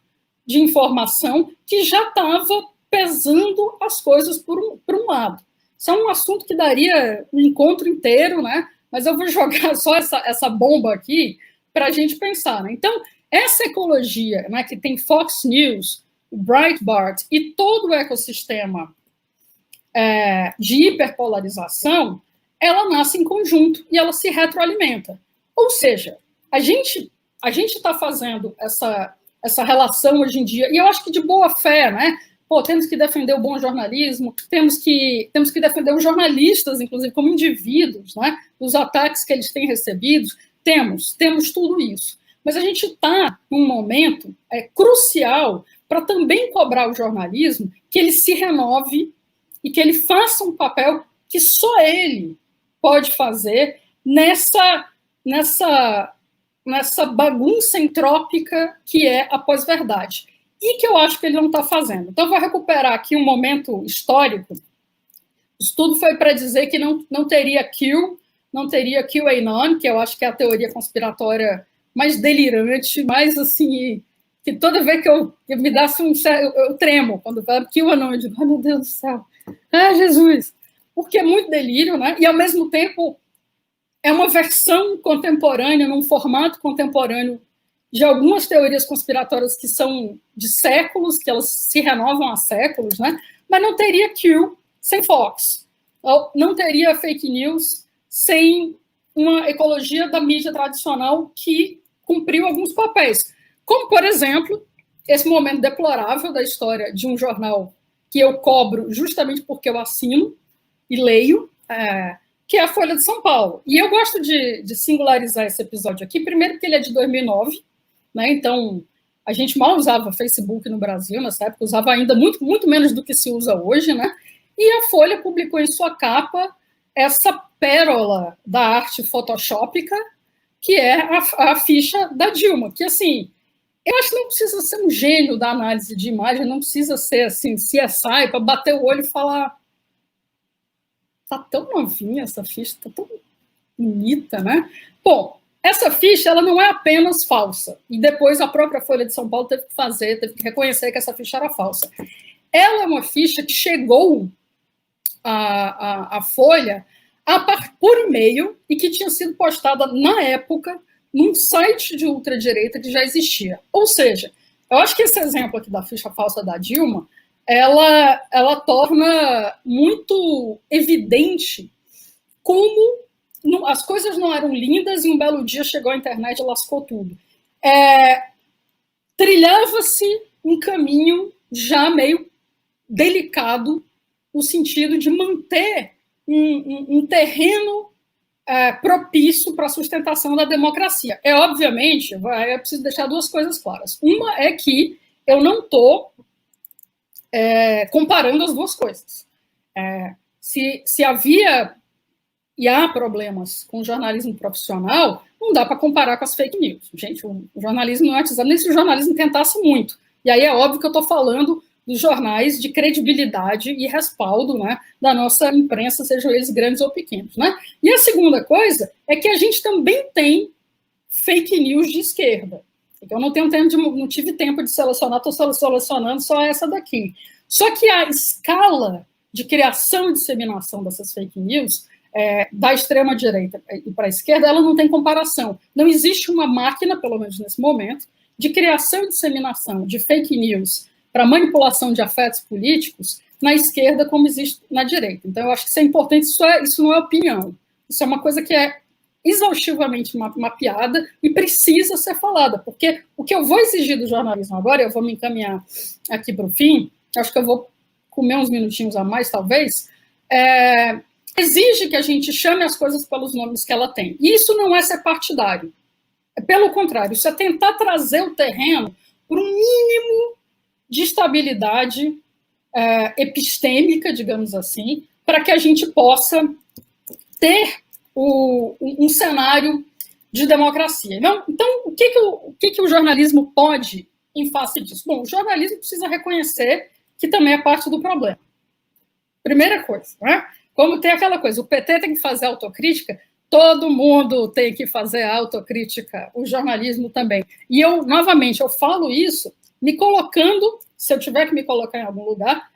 de informação que já estava pesando as coisas por um lado. Isso é um assunto que daria um encontro inteiro, né? Mas eu vou jogar só essa bomba aqui para a gente pensar, né? Então, essa ecologia, né, que tem Fox News, Breitbart e todo o ecossistema de hiperpolarização, ela nasce em conjunto e ela se retroalimenta. Ou seja, a gente está fazendo essa relação hoje em dia, e eu acho que de boa fé, né? Pô, temos que defender o bom jornalismo, temos que defender os jornalistas, inclusive, como indivíduos, né? Os ataques que eles têm recebido, temos tudo isso. Mas a gente está num momento crucial para também cobrar o jornalismo que ele se renove e que ele faça um papel que só ele pode fazer nessa bagunça entrópica que é a pós-verdade. E que eu acho que ele não está fazendo. Então, eu vou recuperar aqui um momento histórico. O estudo foi para dizer que não teria QAnon, que eu acho que é a teoria conspiratória mais delirante, mais assim, que toda vez que eu me desse eu tremo quando falo QAnon, eu digo, ai meu Deus do céu, Jesus, porque é muito delírio, né? E ao mesmo tempo é uma versão contemporânea, num formato contemporâneo de algumas teorias conspiratórias que são de séculos, que elas se renovam há séculos, né? Mas não teria Q sem Fox, não teria fake news sem uma ecologia da mídia tradicional que cumpriu alguns papéis, como, por exemplo, esse momento deplorável da história de um jornal que eu cobro justamente porque eu assino e leio, que é a Folha de São Paulo. E eu gosto de singularizar esse episódio aqui, primeiro porque ele é de 2009, né? Então, a gente mal usava Facebook no Brasil nessa época, usava ainda muito, muito menos do que se usa hoje, né? E a Folha publicou em sua capa essa pérola da arte photoshópica, que é a ficha da Dilma, que, assim, eu acho que não precisa ser um gênio da análise de imagem, não precisa ser, assim, CSI, para bater o olho e falar tá tão novinha essa ficha, tá tão bonita, né? Bom, essa ficha, ela não é apenas falsa. E depois a própria Folha de São Paulo teve que reconhecer que essa ficha era falsa. Ela é uma ficha que chegou à Folha por e-mail e que tinha sido postada, na época, num site de ultradireita que já existia. Ou seja, eu acho que esse exemplo aqui da ficha falsa da Dilma, ela torna muito evidente como as coisas não eram lindas e um belo dia chegou a internet e lascou tudo. Trilhava-se um caminho já meio delicado no sentido de manter um terreno propício para a sustentação da democracia. Obviamente, eu preciso deixar duas coisas claras. Uma é que eu não estou comparando as duas coisas. Se havia e há problemas com o jornalismo profissional, não dá para comparar com as fake news. Gente, o jornalismo não é atizado, nem se o jornalismo tentasse muito. E aí é óbvio que eu estou falando dos jornais de credibilidade e respaldo, né, da nossa imprensa, sejam eles grandes ou pequenos. Né? E a segunda coisa é que a gente também tem fake news de esquerda. Eu não tive tempo de selecionar, estou selecionando só essa daqui. Só que a escala de criação e disseminação dessas fake news, da extrema-direita e para a esquerda, ela não tem comparação. Não existe uma máquina, pelo menos nesse momento, de criação e disseminação de fake news para manipulação de afetos políticos na esquerda como existe na direita. Então, eu acho que isso é importante, isso não é opinião. Isso é uma coisa que é exaustivamente mapeada e precisa ser falada, porque o que eu vou exigir do jornalismo agora, eu vou me encaminhar aqui para o fim, acho que eu vou comer uns minutinhos a mais, talvez, exige que a gente chame as coisas pelos nomes que ela tem. E isso não é ser partidário. Pelo contrário, isso é tentar trazer o terreno para um mínimo de estabilidade epistêmica, digamos assim, para que a gente possa ter um cenário de democracia. Então, o que o jornalismo pode em face disso? Bom, o jornalismo precisa reconhecer que também é parte do problema. Primeira coisa, né? Como tem aquela coisa, o PT tem que fazer autocrítica, todo mundo tem que fazer autocrítica, o jornalismo também. E novamente, eu falo isso me colocando, se eu tiver que me colocar em algum lugar,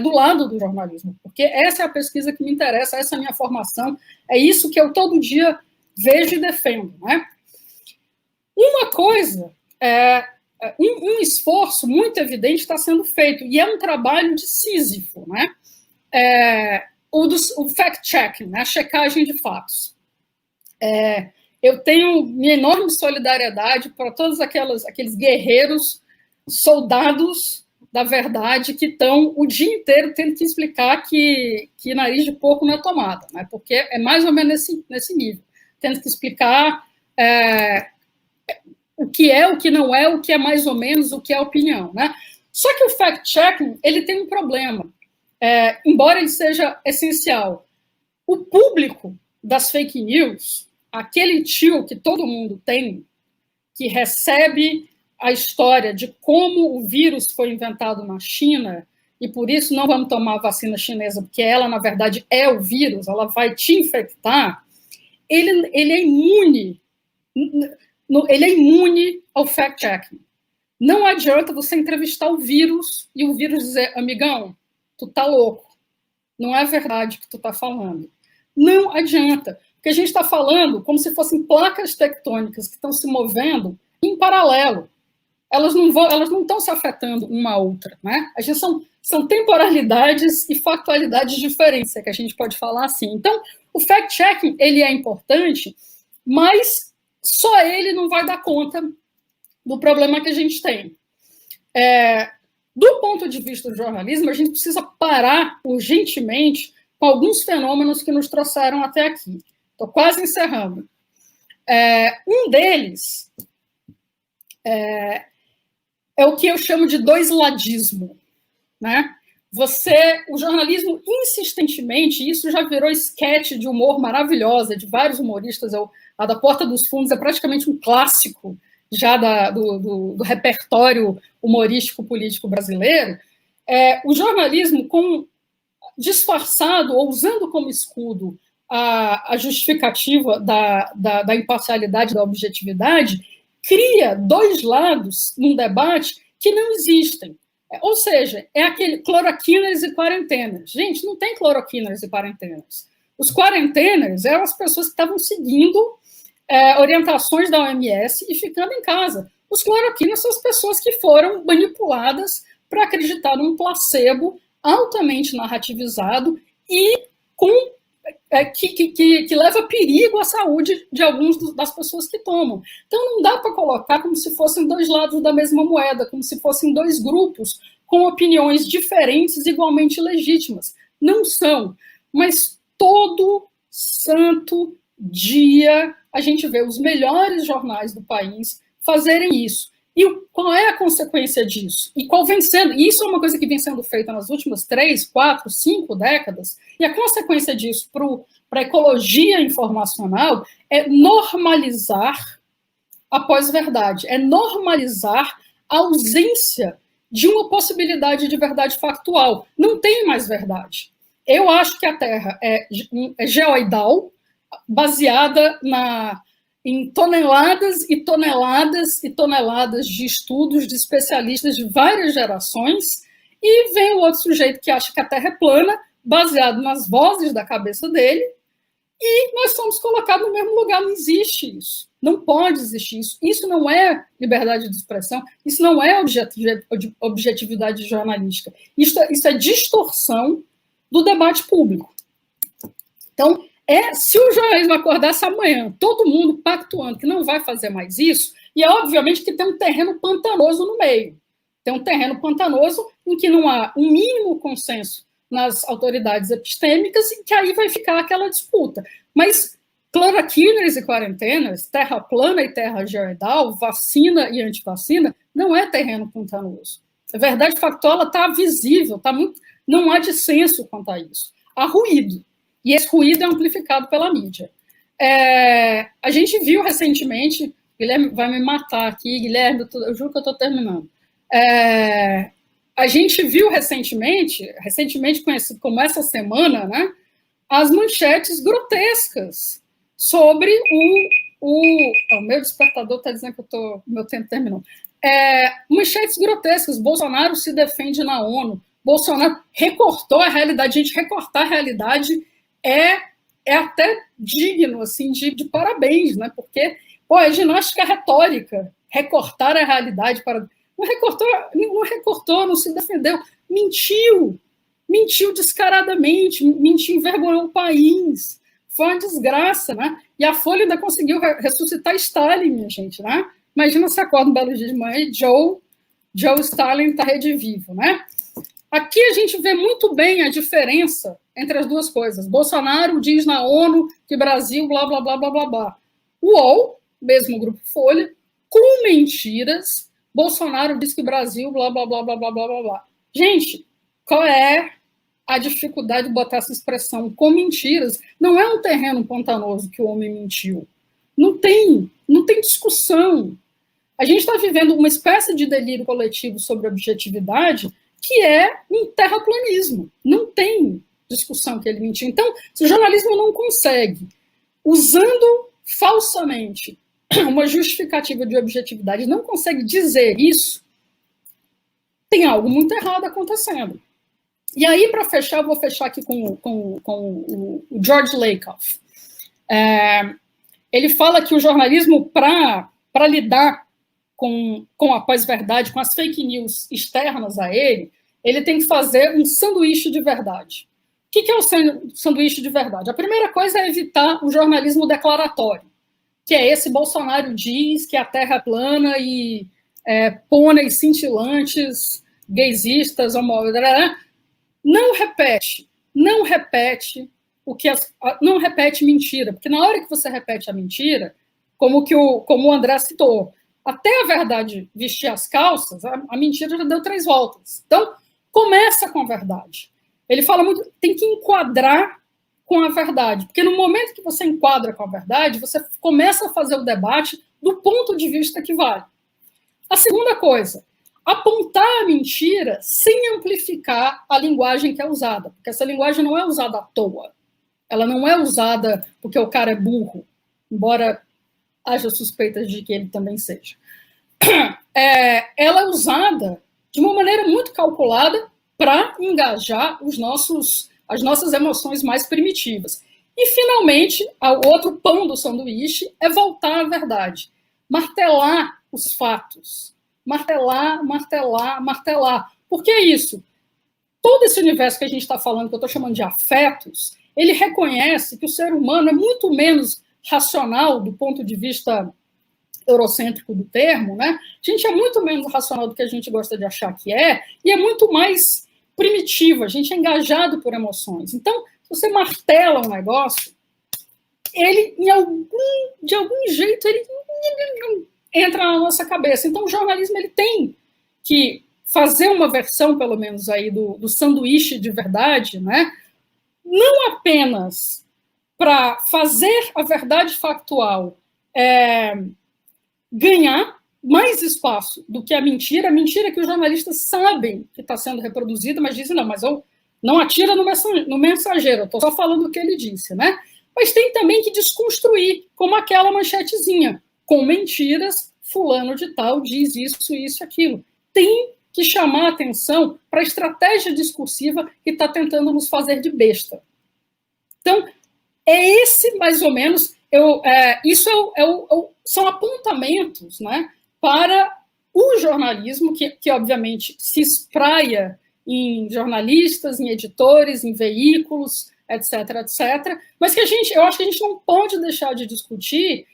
do lado do jornalismo, porque essa é a pesquisa que me interessa, essa é a minha formação, é isso que eu todo dia vejo e defendo, né? Uma coisa, um esforço muito evidente está sendo feito, e é um trabalho de Sísifo, né? O fact-checking, né? A checagem de fatos. Eu tenho minha enorme solidariedade para todos aqueles guerreiros, soldados da verdade que estão o dia inteiro tendo que explicar que nariz de porco não é tomada, né? Porque é mais ou menos nesse nível. Tendo que explicar o que é, o que não é, o que é mais ou menos, o que é opinião, né? Só que o fact-checking, ele tem um problema. Embora ele seja essencial, o público das fake news, aquele tio que todo mundo tem, que recebe a história de como o vírus foi inventado na China, e por isso não vamos tomar a vacina chinesa, porque ela, na verdade, é o vírus, ela vai te infectar, ele é imune ao fact-checking. Não adianta você entrevistar o vírus e o vírus dizer, amigão, tu tá louco, não é verdade o que tu tá falando. Não adianta, porque a gente está falando como se fossem placas tectônicas que estão se movendo em paralelo. Elas não estão se afetando uma a outra, né? A gente são temporalidades e factualidades diferentes, é que a gente pode falar assim. Então, o fact-checking, ele é importante, mas só ele não vai dar conta do problema que a gente tem. Do ponto de vista do jornalismo, a gente precisa parar urgentemente com alguns fenômenos que nos trouxeram até aqui. Estou quase encerrando. Um deles é o que eu chamo de doisladismo, né? O jornalismo insistentemente, isso já virou esquete de humor maravilhosa de vários humoristas, a da Porta dos Fundos é praticamente um clássico já do repertório humorístico político brasileiro. O jornalismo disfarçado ou usando como escudo a justificativa da imparcialidade, da objetividade, cria dois lados num debate que não existem. Ou seja, é aquele cloroquiners e quarentenas. Gente, não tem cloroquiners e quarentenas. Os quarentenas eram as pessoas que estavam seguindo orientações da OMS e ficando em casa. Os cloroquinas são as pessoas que foram manipuladas para acreditar num placebo altamente narrativizado e que leva perigo à saúde de algumas das pessoas que tomam. Então, não dá para colocar como se fossem dois lados da mesma moeda, como se fossem dois grupos com opiniões diferentes, igualmente legítimas. Não são. Mas todo santo dia a gente vê os melhores jornais do país fazerem isso. E qual é a consequência disso? E qual vem sendo? E isso é uma coisa que vem sendo feita nas últimas 3, 4, 5 décadas. E a consequência disso para a ecologia informacional é normalizar a pós-verdade, é normalizar a ausência de uma possibilidade de verdade factual. Não tem mais verdade. Eu acho que a Terra é geoidal, baseada em toneladas e toneladas e toneladas de estudos de especialistas de várias gerações, e vem o outro sujeito que acha que a Terra é plana, baseado nas vozes da cabeça dele, e nós somos colocados no mesmo lugar. Não existe isso. Não pode existir isso. Isso não é liberdade de expressão, isso não é objetividade jornalística. Isso é distorção do debate público. Então, se o jornalismo acordasse amanhã, todo mundo pactuando que não vai fazer mais isso, e é obviamente que tem um terreno pantanoso no meio. Tem um terreno pantanoso em que não há um mínimo consenso nas autoridades epistêmicas, e que aí vai ficar aquela disputa. Mas cloroquinas e quarentenas, terra plana e terra geoidal, vacina e antivacina, não é terreno pantanoso. A verdade factual está visível, não há dissenso quanto a isso. Há ruído, e esse ruído é amplificado pela mídia. A gente viu recentemente, Guilherme vai me matar aqui, Guilherme, eu juro que eu estou terminando. A gente viu recentemente conhecido como essa semana, né, as manchetes grotescas sobre o meu despertador está dizendo que meu tempo terminou. Manchetes grotescas, Bolsonaro se defende na ONU, Bolsonaro recortou a realidade. Gente, recortar a realidade é até digno assim, de parabéns, né? Porque é ginástica retórica, recortar a realidade para... Não recortou, não se defendeu, mentiu descaradamente, envergonhou o país, foi uma desgraça, né? E a Folha ainda conseguiu ressuscitar Stalin, minha gente, né? Imagina se acorda um belo dia de manhã e Joe Stalin está redivivo, né? Aqui a gente vê muito bem a diferença entre as duas coisas. Bolsonaro diz na ONU que Brasil, blá, blá, blá, blá, blá, blá. O UOL, mesmo grupo Folha, com mentiras, Bolsonaro diz que o Brasil, blá, blá, blá, blá, blá, blá, blá, blá. Gente, qual é a dificuldade de botar essa expressão com mentiras? Não é um terreno pantanoso que o homem mentiu. Não tem discussão. A gente está vivendo uma espécie de delírio coletivo sobre objetividade que é um terraplanismo. Não tem discussão que ele mentiu. Então, se o jornalismo não consegue, usando falsamente uma justificativa de objetividade, não consegue dizer isso, tem algo muito errado acontecendo. E aí, para fechar, eu vou fechar aqui com o George Lakoff. Ele fala que o jornalismo, para lidar com a pós-verdade, com as fake news externas a ele tem que fazer um sanduíche de verdade. O que é o sanduíche de verdade? A primeira coisa é evitar o jornalismo declaratório, que é esse: Bolsonaro diz que a Terra é plana e pôneis cintilantes, gaysistas, não repete não repete mentira, porque na hora que você repete a mentira, como o André citou, até a verdade vestir as calças, a mentira já deu 3 voltas. Então, começa com a verdade. Ele fala muito, tem que enquadrar com a verdade, porque no momento que você enquadra com a verdade, você começa a fazer o debate do ponto de vista que vale. A segunda coisa, apontar a mentira sem amplificar a linguagem que é usada, porque essa linguagem não é usada à toa. Ela não é usada porque o cara é burro, embora haja suspeitas de que ele também seja. Ela é usada de uma maneira muito calculada para engajar as nossas emoções mais primitivas. E, finalmente, o outro pão do sanduíche é voltar à verdade. Martelar os fatos. Martelar. Por que isso? Todo esse universo que a gente está falando, que eu estou chamando de afetos, ele reconhece que o ser humano é muito menos racional do ponto de vista eurocêntrico do termo, né? A gente é muito menos racional do que a gente gosta de achar que é, e é muito mais primitivo, a gente é engajado por emoções. Então, se você martela um negócio, ele, de algum jeito, ele entra na nossa cabeça. Então, o jornalismo ele tem que fazer uma versão, pelo menos, aí do sanduíche de verdade, né? Não apenas para fazer a verdade factual ganhar mais espaço do que a mentira que os jornalistas sabem que está sendo reproduzida, mas dizem, não, mas eu não atira no mensageiro, eu estou só falando o que ele disse, né? mas tem também que desconstruir, como aquela manchetezinha, com mentiras, fulano de tal diz isso, isso, aquilo. Tem que chamar a atenção para a estratégia discursiva que está tentando nos fazer de besta. Então, é esse, mais ou menos, isso são apontamentos, né, para o jornalismo, que obviamente se espraia em jornalistas, em editores, em veículos, etc., etc., mas que eu acho que a gente não pode deixar de discutir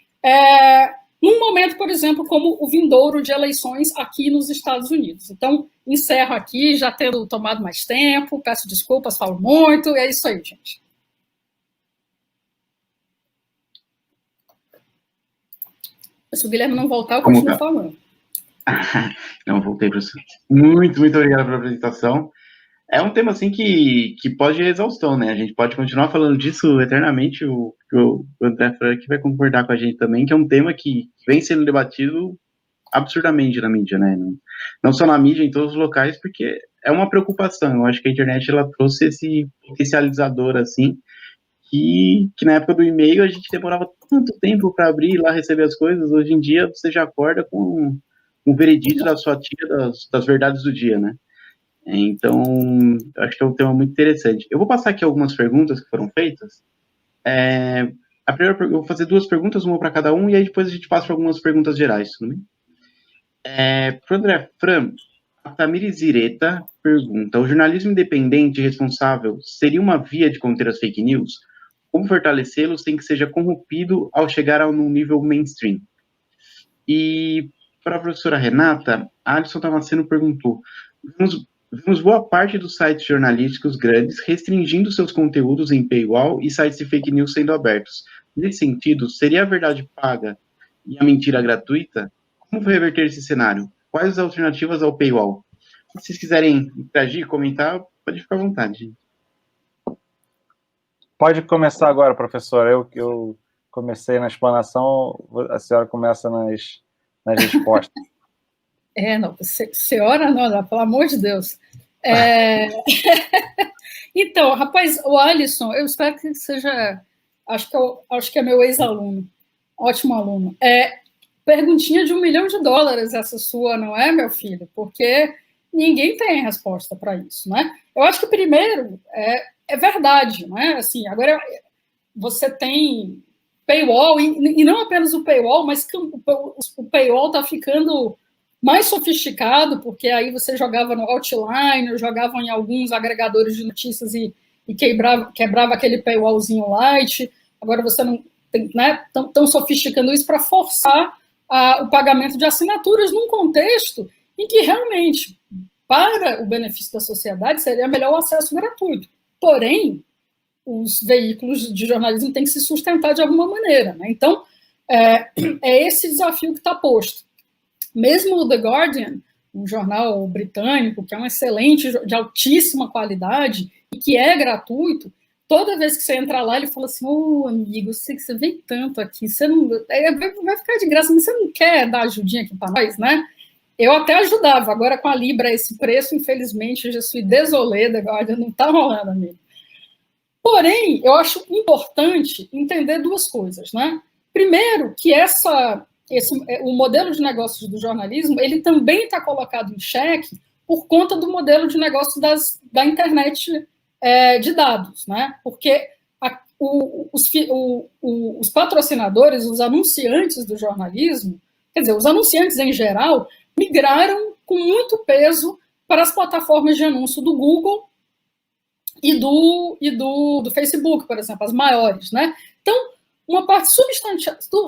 num momento, por exemplo, como o vindouro de eleições aqui nos Estados Unidos. Então, encerro aqui, já tendo tomado mais tempo, peço desculpas, falo muito, é isso aí, gente. Se o Guilherme não voltar, eu continuo falando. Não, voltei, professor. Muito obrigado pela apresentação. É um tema, assim, que pode ir à exaustão, né? A gente pode continuar falando disso eternamente. O André Frank vai concordar com a gente também, que é um tema que vem sendo debatido absurdamente na mídia, né? Não só na mídia, em todos os locais, porque é uma preocupação. Eu acho que a internet, ela trouxe esse potencializador, assim, que na época do e-mail a gente demorava tanto tempo para abrir e lá receber as coisas. Hoje em dia, você já acorda com um veredito da sua tia das verdades do dia, né? Então, acho que é um tema muito interessante. Eu vou passar aqui algumas perguntas que foram feitas. A primeira, eu vou fazer 2 perguntas, uma para cada um, e aí depois a gente passa para algumas perguntas gerais, tudo bem? Para o André Fran, a Tamires Ireta pergunta: o jornalismo independente e responsável seria uma via de conter as fake news? Como fortalecê-los sem que seja corrompido ao chegar a um nível mainstream? E para a professora Renata, a Alisson Damasceno perguntou: vemos boa parte dos sites jornalísticos grandes restringindo seus conteúdos em paywall e sites de fake news sendo abertos. Nesse sentido, seria a verdade paga e a mentira gratuita? Como reverter esse cenário? Quais as alternativas ao paywall? Se vocês quiserem interagir, comentar, pode ficar à vontade, gente. Pode começar agora, professora. Eu comecei na explanação, a senhora começa nas respostas. Não, senhora não, pelo amor de Deus. Então, rapaz, o Alisson, eu espero que seja, acho que é meu ex-aluno, ótimo aluno. Perguntinha de $1 milhão essa sua, não é, meu filho? Porque ninguém tem resposta para isso, né? Eu acho que primeiro é verdade, né? Assim, agora você tem paywall, e não apenas o paywall, mas o paywall está ficando mais sofisticado, porque aí você jogava no Outline, jogava em alguns agregadores de notícias e quebrava aquele paywallzinho light. Agora você não tem, né? Estão sofisticando isso para forçar o pagamento de assinaturas num contexto em que realmente, para o benefício da sociedade, seria melhor o acesso gratuito. Porém, os veículos de jornalismo têm que se sustentar de alguma maneira, né? Então, é esse desafio que está posto. Mesmo o The Guardian, um jornal britânico, que é um excelente, de altíssima qualidade, e que é gratuito, toda vez que você entra lá, ele fala assim: amigo, eu sei que você vem tanto aqui, você não vai ficar de graça, mas você não quer dar ajudinha aqui para nós, né? Eu até ajudava, agora com a Libra, esse preço, infelizmente, eu já sou désolé, The Guardian, não está rolando, amigo. Porém, eu acho importante entender 2 coisas, né? Primeiro, que o modelo de negócios do jornalismo, ele também está colocado em xeque por conta do modelo de negócio da internet de dados, né? Porque os patrocinadores, os anunciantes do jornalismo, quer dizer, os anunciantes em geral, migraram com muito peso para as plataformas de anúncio do Google e do Facebook, por exemplo, as maiores, né? Então, uma parte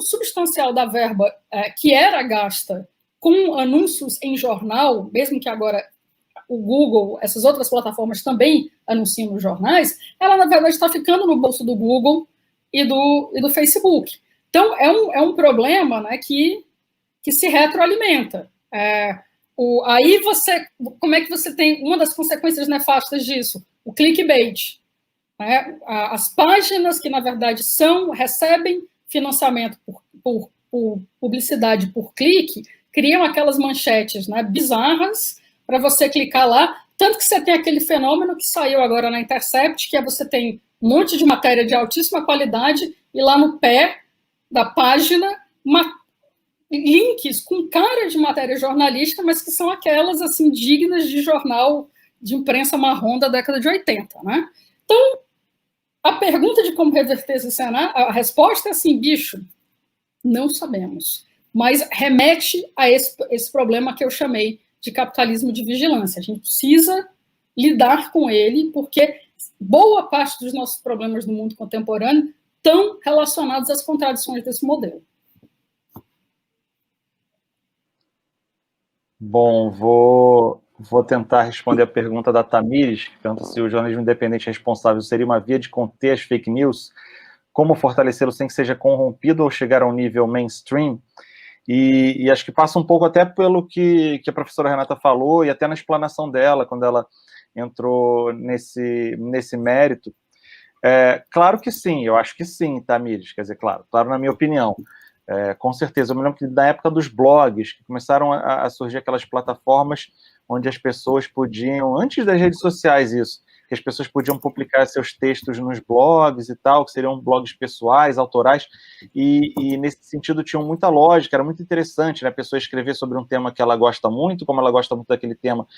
substancial da verba que era gasta com anúncios em jornal, mesmo que agora o Google, essas outras plataformas também anunciam nos jornais, ela, na verdade, está ficando no bolso do Google e do Facebook. Então, é um problema, né, que se retroalimenta. Aí como é que você tem uma das consequências nefastas disso? O clickbait. Né? As páginas que, na verdade, recebem financiamento por publicidade por clique, criam aquelas manchetes, né, bizarras para você clicar lá, tanto que você tem aquele fenômeno que saiu agora na Intercept, que é você tem um monte de matéria de altíssima qualidade e lá no pé da página links com cara de matéria jornalística, mas que são aquelas assim dignas de jornal de imprensa marrom da década de 80, né? Então, a pergunta de como reverter esse cenário, a resposta é assim, bicho, não sabemos, mas remete a esse problema que eu chamei de capitalismo de vigilância. A gente precisa lidar com ele, porque boa parte dos nossos problemas no mundo contemporâneo estão relacionados às contradições desse modelo. Bom, vou tentar responder a pergunta da Tamires, que pergunta se o jornalismo independente responsável seria uma via de conter as fake news, como fortalecê-lo sem que seja corrompido ou chegar ao nível mainstream. E acho que passa um pouco até pelo que a professora Renata falou, e até na explanação dela, quando ela entrou nesse mérito. Claro que sim, eu acho que sim, Tamires, quer dizer, claro na minha opinião. Com certeza, eu me lembro que na época dos blogs, que começaram a surgir aquelas plataformas onde as pessoas podiam, antes das redes sociais isso, que as pessoas podiam publicar seus textos nos blogs e tal, que seriam blogs pessoais, autorais, e nesse sentido tinham muita lógica, era muito interessante, né? A pessoa escrever sobre um tema que ela gosta muito, como ela gosta muito daquele tema,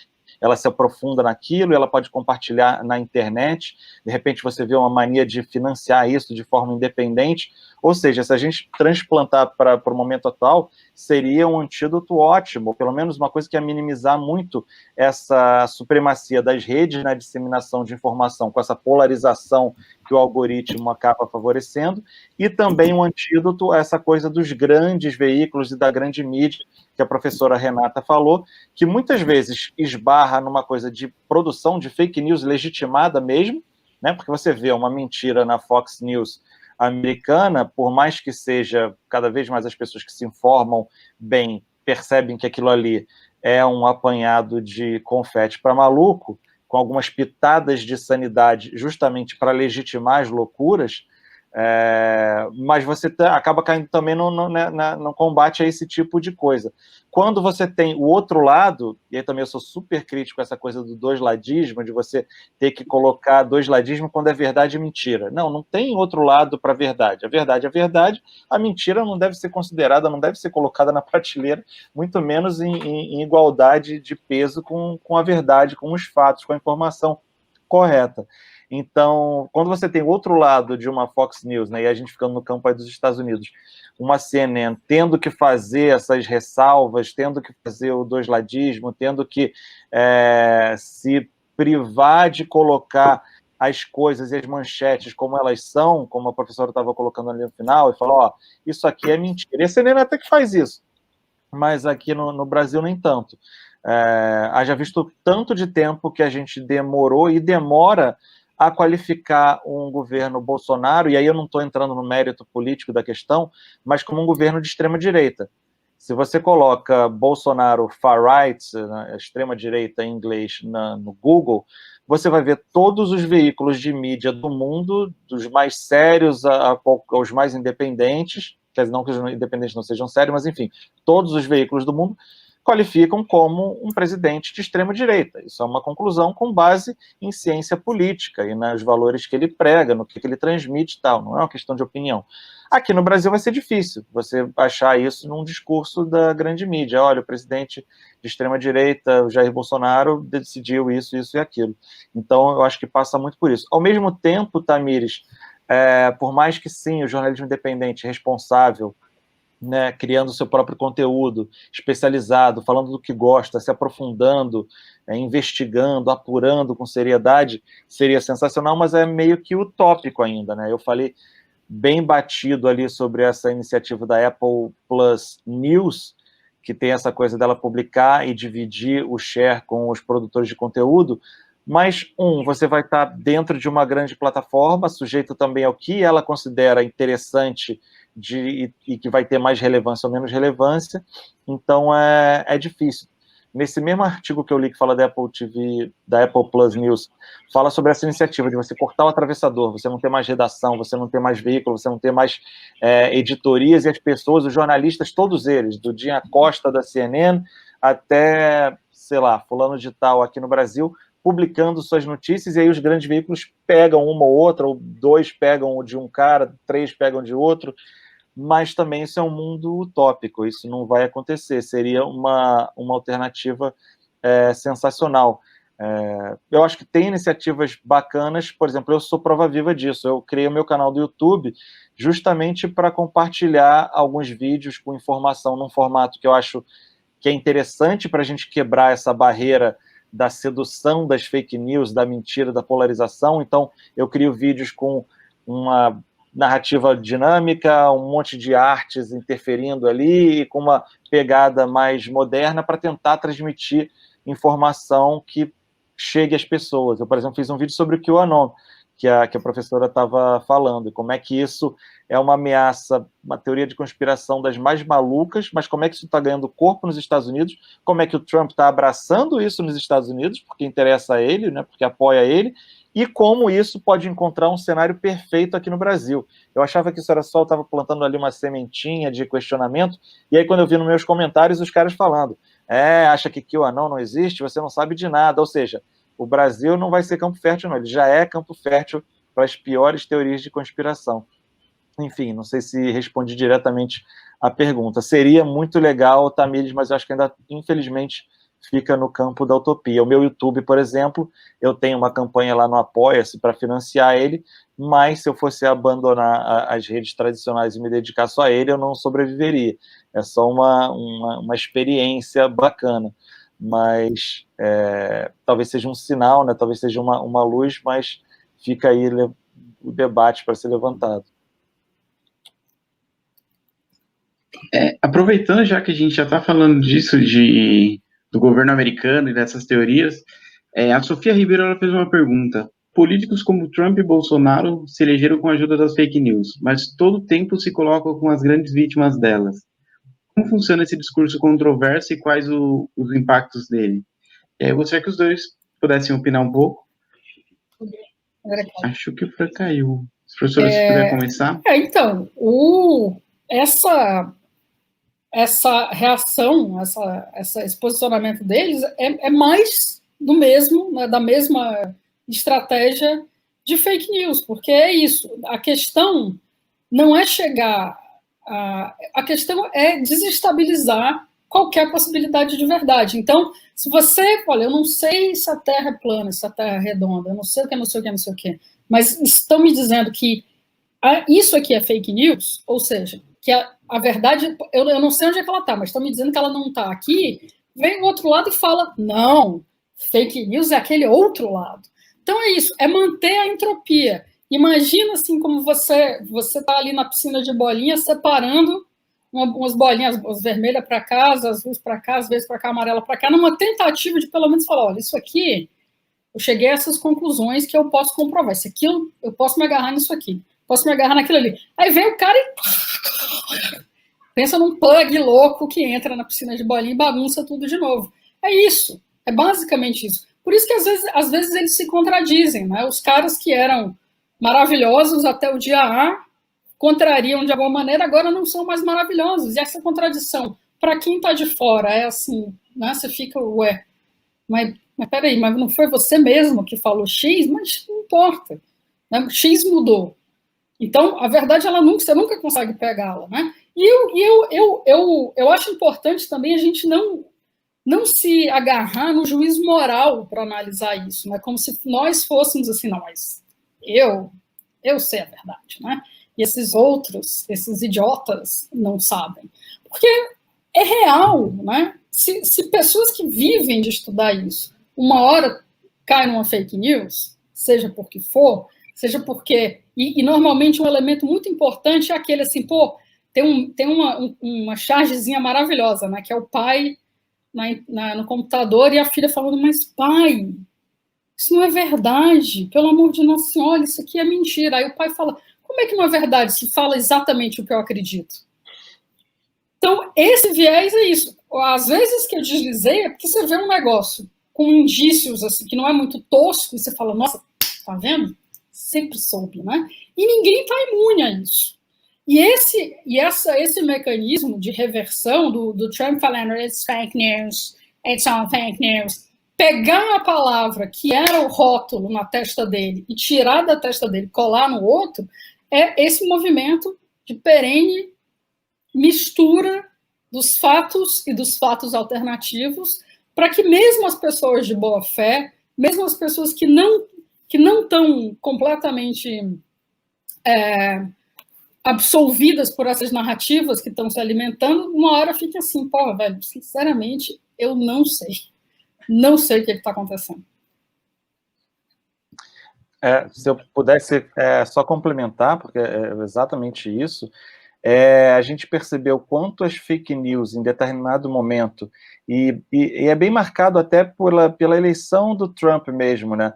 ela se aprofunda naquilo, ela pode compartilhar na internet, de repente você vê uma mania de financiar isso de forma independente, ou seja, se a gente transplantar para o momento atual, seria um antídoto ótimo, pelo menos uma coisa que ia minimizar muito essa supremacia das redes na disseminação de informação, com essa polarização que o algoritmo acaba favorecendo, e também um antídoto a essa coisa dos grandes veículos e da grande mídia, que a professora Renata falou, que muitas vezes esbarra numa coisa de produção de fake news legitimada mesmo, né? Porque você vê uma mentira na Fox News americana, por mais que seja cada vez mais as pessoas que se informam bem, percebem que aquilo ali é um apanhado de confete para maluco, com algumas pitadas de sanidade justamente para legitimar as loucuras, mas você acaba caindo também no combate a esse tipo de coisa. Quando você tem o outro lado, e aí também eu sou super crítico a essa coisa do dois-ladismo, de você ter que colocar dois-ladismo quando é verdade e mentira. Não tem outro lado para a verdade. A verdade é a verdade, a mentira não deve ser considerada, não deve ser colocada na prateleira, muito menos em igualdade de peso com a verdade, com os fatos, com a informação correta. Então, quando você tem o outro lado de uma Fox News, né, e a gente ficando no campo aí dos Estados Unidos, uma CNN tendo que fazer essas ressalvas, tendo que fazer o dois-ladismo, tendo que se privar de colocar as coisas e as manchetes como elas são, como a professora estava colocando ali no final, e falou, isso aqui é mentira. E a CNN até que faz isso, mas aqui no Brasil nem tanto. Haja visto tanto de tempo que a gente demorou e demora a qualificar um governo Bolsonaro, e aí eu não estou entrando no mérito político da questão, mas como um governo de extrema-direita. Se você coloca Bolsonaro far-right, né, extrema-direita em inglês, no Google, você vai ver todos os veículos de mídia do mundo, dos mais sérios aos mais independentes, quer dizer, não que os independentes não sejam sérios, mas enfim, todos os veículos do mundo qualificam como um presidente de extrema-direita. Isso é uma conclusão com base em ciência política e nos valores que ele prega, no que ele transmite e tal, não é uma questão de opinião. Aqui no Brasil vai ser difícil você achar isso num discurso da grande mídia. Olha, o presidente de extrema-direita, o Jair Bolsonaro, decidiu isso, isso e aquilo. Então, eu acho que passa muito por isso. Ao mesmo tempo, Tamires, por mais que sim, o jornalismo independente responsável, né, criando o seu próprio conteúdo especializado, falando do que gosta, se aprofundando, investigando, apurando com seriedade, seria sensacional, mas é meio que utópico ainda, né? Eu falei bem batido ali sobre essa iniciativa da Apple Plus News, que tem essa coisa dela publicar e dividir o share com os produtores de conteúdo, mas, você vai estar dentro de uma grande plataforma, sujeito também ao que ela considera interessante e que vai ter mais relevância ou menos relevância, então é difícil. Nesse mesmo artigo que eu li que fala da Apple TV, da Apple Plus News, fala sobre essa iniciativa de você cortar o atravessador, você não ter mais redação, você não ter mais veículo, você não ter mais editorias, e as pessoas, os jornalistas, todos eles, do Dinha Costa da CNN até, sei lá, fulano de tal aqui no Brasil, publicando suas notícias, e aí os grandes veículos pegam uma ou outra, ou 2 pegam de um cara, 3 pegam de outro, mas também isso é um mundo utópico, isso não vai acontecer, seria uma alternativa sensacional. Eu acho que tem iniciativas bacanas, por exemplo, eu sou prova viva disso, eu criei o meu canal do YouTube justamente para compartilhar alguns vídeos com informação num formato que eu acho que é interessante para a gente quebrar essa barreira da sedução das fake news, da mentira, da polarização. Então, eu crio vídeos com uma narrativa dinâmica, um monte de artes interferindo ali, e com uma pegada mais moderna para tentar transmitir informação que chegue às pessoas. Eu, por exemplo, fiz um vídeo sobre o QAnon, que a professora estava falando, e como é que isso é uma ameaça, uma teoria de conspiração das mais malucas, mas como é que isso está ganhando corpo nos Estados Unidos, como é que o Trump está abraçando isso nos Estados Unidos, porque interessa a ele, né, porque apoia ele, e como isso pode encontrar um cenário perfeito aqui no Brasil. Eu achava que isso era só, eu estava plantando ali uma sementinha de questionamento, e aí quando eu vi nos meus comentários os caras falando, acha que QAnon não existe, você não sabe de nada, ou seja, o Brasil não vai ser campo fértil, não. Ele já é campo fértil para as piores teorias de conspiração. Enfim, não sei se respondi diretamente à pergunta. Seria muito legal, Tamires, mas eu acho que ainda, infelizmente, fica no campo da utopia. O meu YouTube, por exemplo, eu tenho uma campanha lá no Apoia-se para financiar ele, mas se eu fosse abandonar as redes tradicionais e me dedicar só a ele, eu não sobreviveria. É só uma experiência bacana. Mas talvez seja um sinal, né? Talvez seja uma luz, mas fica aí o debate para ser levantado. Aproveitando, já que a gente já está falando disso, do governo americano e dessas teorias, a Sofia Ribeiro ela fez uma pergunta. Políticos como Trump e Bolsonaro se elegeram com a ajuda das fake news, mas todo o tempo se colocam com as grandes vítimas delas. Como funciona esse discurso controverso e quais os impactos dele? Eu gostaria que os dois pudessem opinar um pouco. Acho que o Fran caiu. Se professora, se puder começar. Então, essa reação, esse posicionamento deles é mais do mesmo, né, da mesma estratégia de fake news, porque é isso. A questão não é chegar a questão é desestabilizar qualquer possibilidade de verdade. Então, se você, olha, eu não sei se a Terra é plana, se a Terra é redonda, eu não sei o que, não sei o que, não sei o que, mas estão me dizendo que isso aqui é fake news, ou seja, que a verdade, eu não sei onde é que ela está, mas estão me dizendo que ela não está aqui, vem o outro lado e fala, não, fake news é aquele outro lado. Então é isso, é manter a entropia. Imagina assim como você está ali na piscina de bolinhas, separando umas bolinhas, as vermelhas para cá, as azuis para cá, às vezes para cá, amarela para cá, numa tentativa de pelo menos falar, olha, isso aqui, eu cheguei a essas conclusões que eu posso comprovar. Isso aqui, eu posso me agarrar nisso aqui, posso me agarrar naquilo ali. Aí vem o cara e pensa num pug louco que entra na piscina de bolinha e bagunça tudo de novo. É isso, é basicamente isso. Por isso que às vezes eles se contradizem, né? Os caras que eram maravilhosos até o dia A, contrariam de alguma maneira, agora não são mais maravilhosos. E essa contradição, para quem está de fora, é assim, né? Você fica, ué, mas peraí, mas não foi você mesmo que falou X? Mas não importa, né? X mudou. Então, a verdade, você nunca consegue pegá-la, né? E eu acho importante também a gente não se agarrar no juízo moral para analisar isso, né? Como se nós fôssemos assim, não, mas eu sei a verdade, né? E esses outros, esses idiotas, não sabem. Porque é real, né? Se pessoas que vivem de estudar isso, uma hora cai numa fake news, seja por que for, seja porque... E normalmente um elemento muito importante é aquele assim, pô, tem uma chargezinha maravilhosa, né? Que é o pai no computador e a filha falando, mas pai, isso não é verdade, pelo amor de Nossa Senhora, isso aqui é mentira. Aí o pai fala, como é que não é verdade se fala exatamente o que eu acredito? Então, esse viés é isso. Às vezes que eu deslizei é porque você vê um negócio com indícios assim, que não é muito tosco e você fala, nossa, tá vendo? Sempre soube, né? E ninguém está imune a isso. E esse mecanismo de reversão do Trump falando it's fake news, it's all fake news, pegar a palavra que era o rótulo na testa dele e tirar da testa dele, colar no outro, é esse movimento de perene mistura dos fatos e dos fatos alternativos, para que mesmo as pessoas de boa fé, mesmo as pessoas que não estão completamente absolvidas por essas narrativas que estão se alimentando, uma hora fica assim, porra, velho, sinceramente, eu não sei. Não sei o que está acontecendo. Se eu pudesse só complementar, porque é exatamente isso, a gente percebeu quanto as fake news em determinado momento, e é bem marcado até pela eleição do Trump mesmo, né?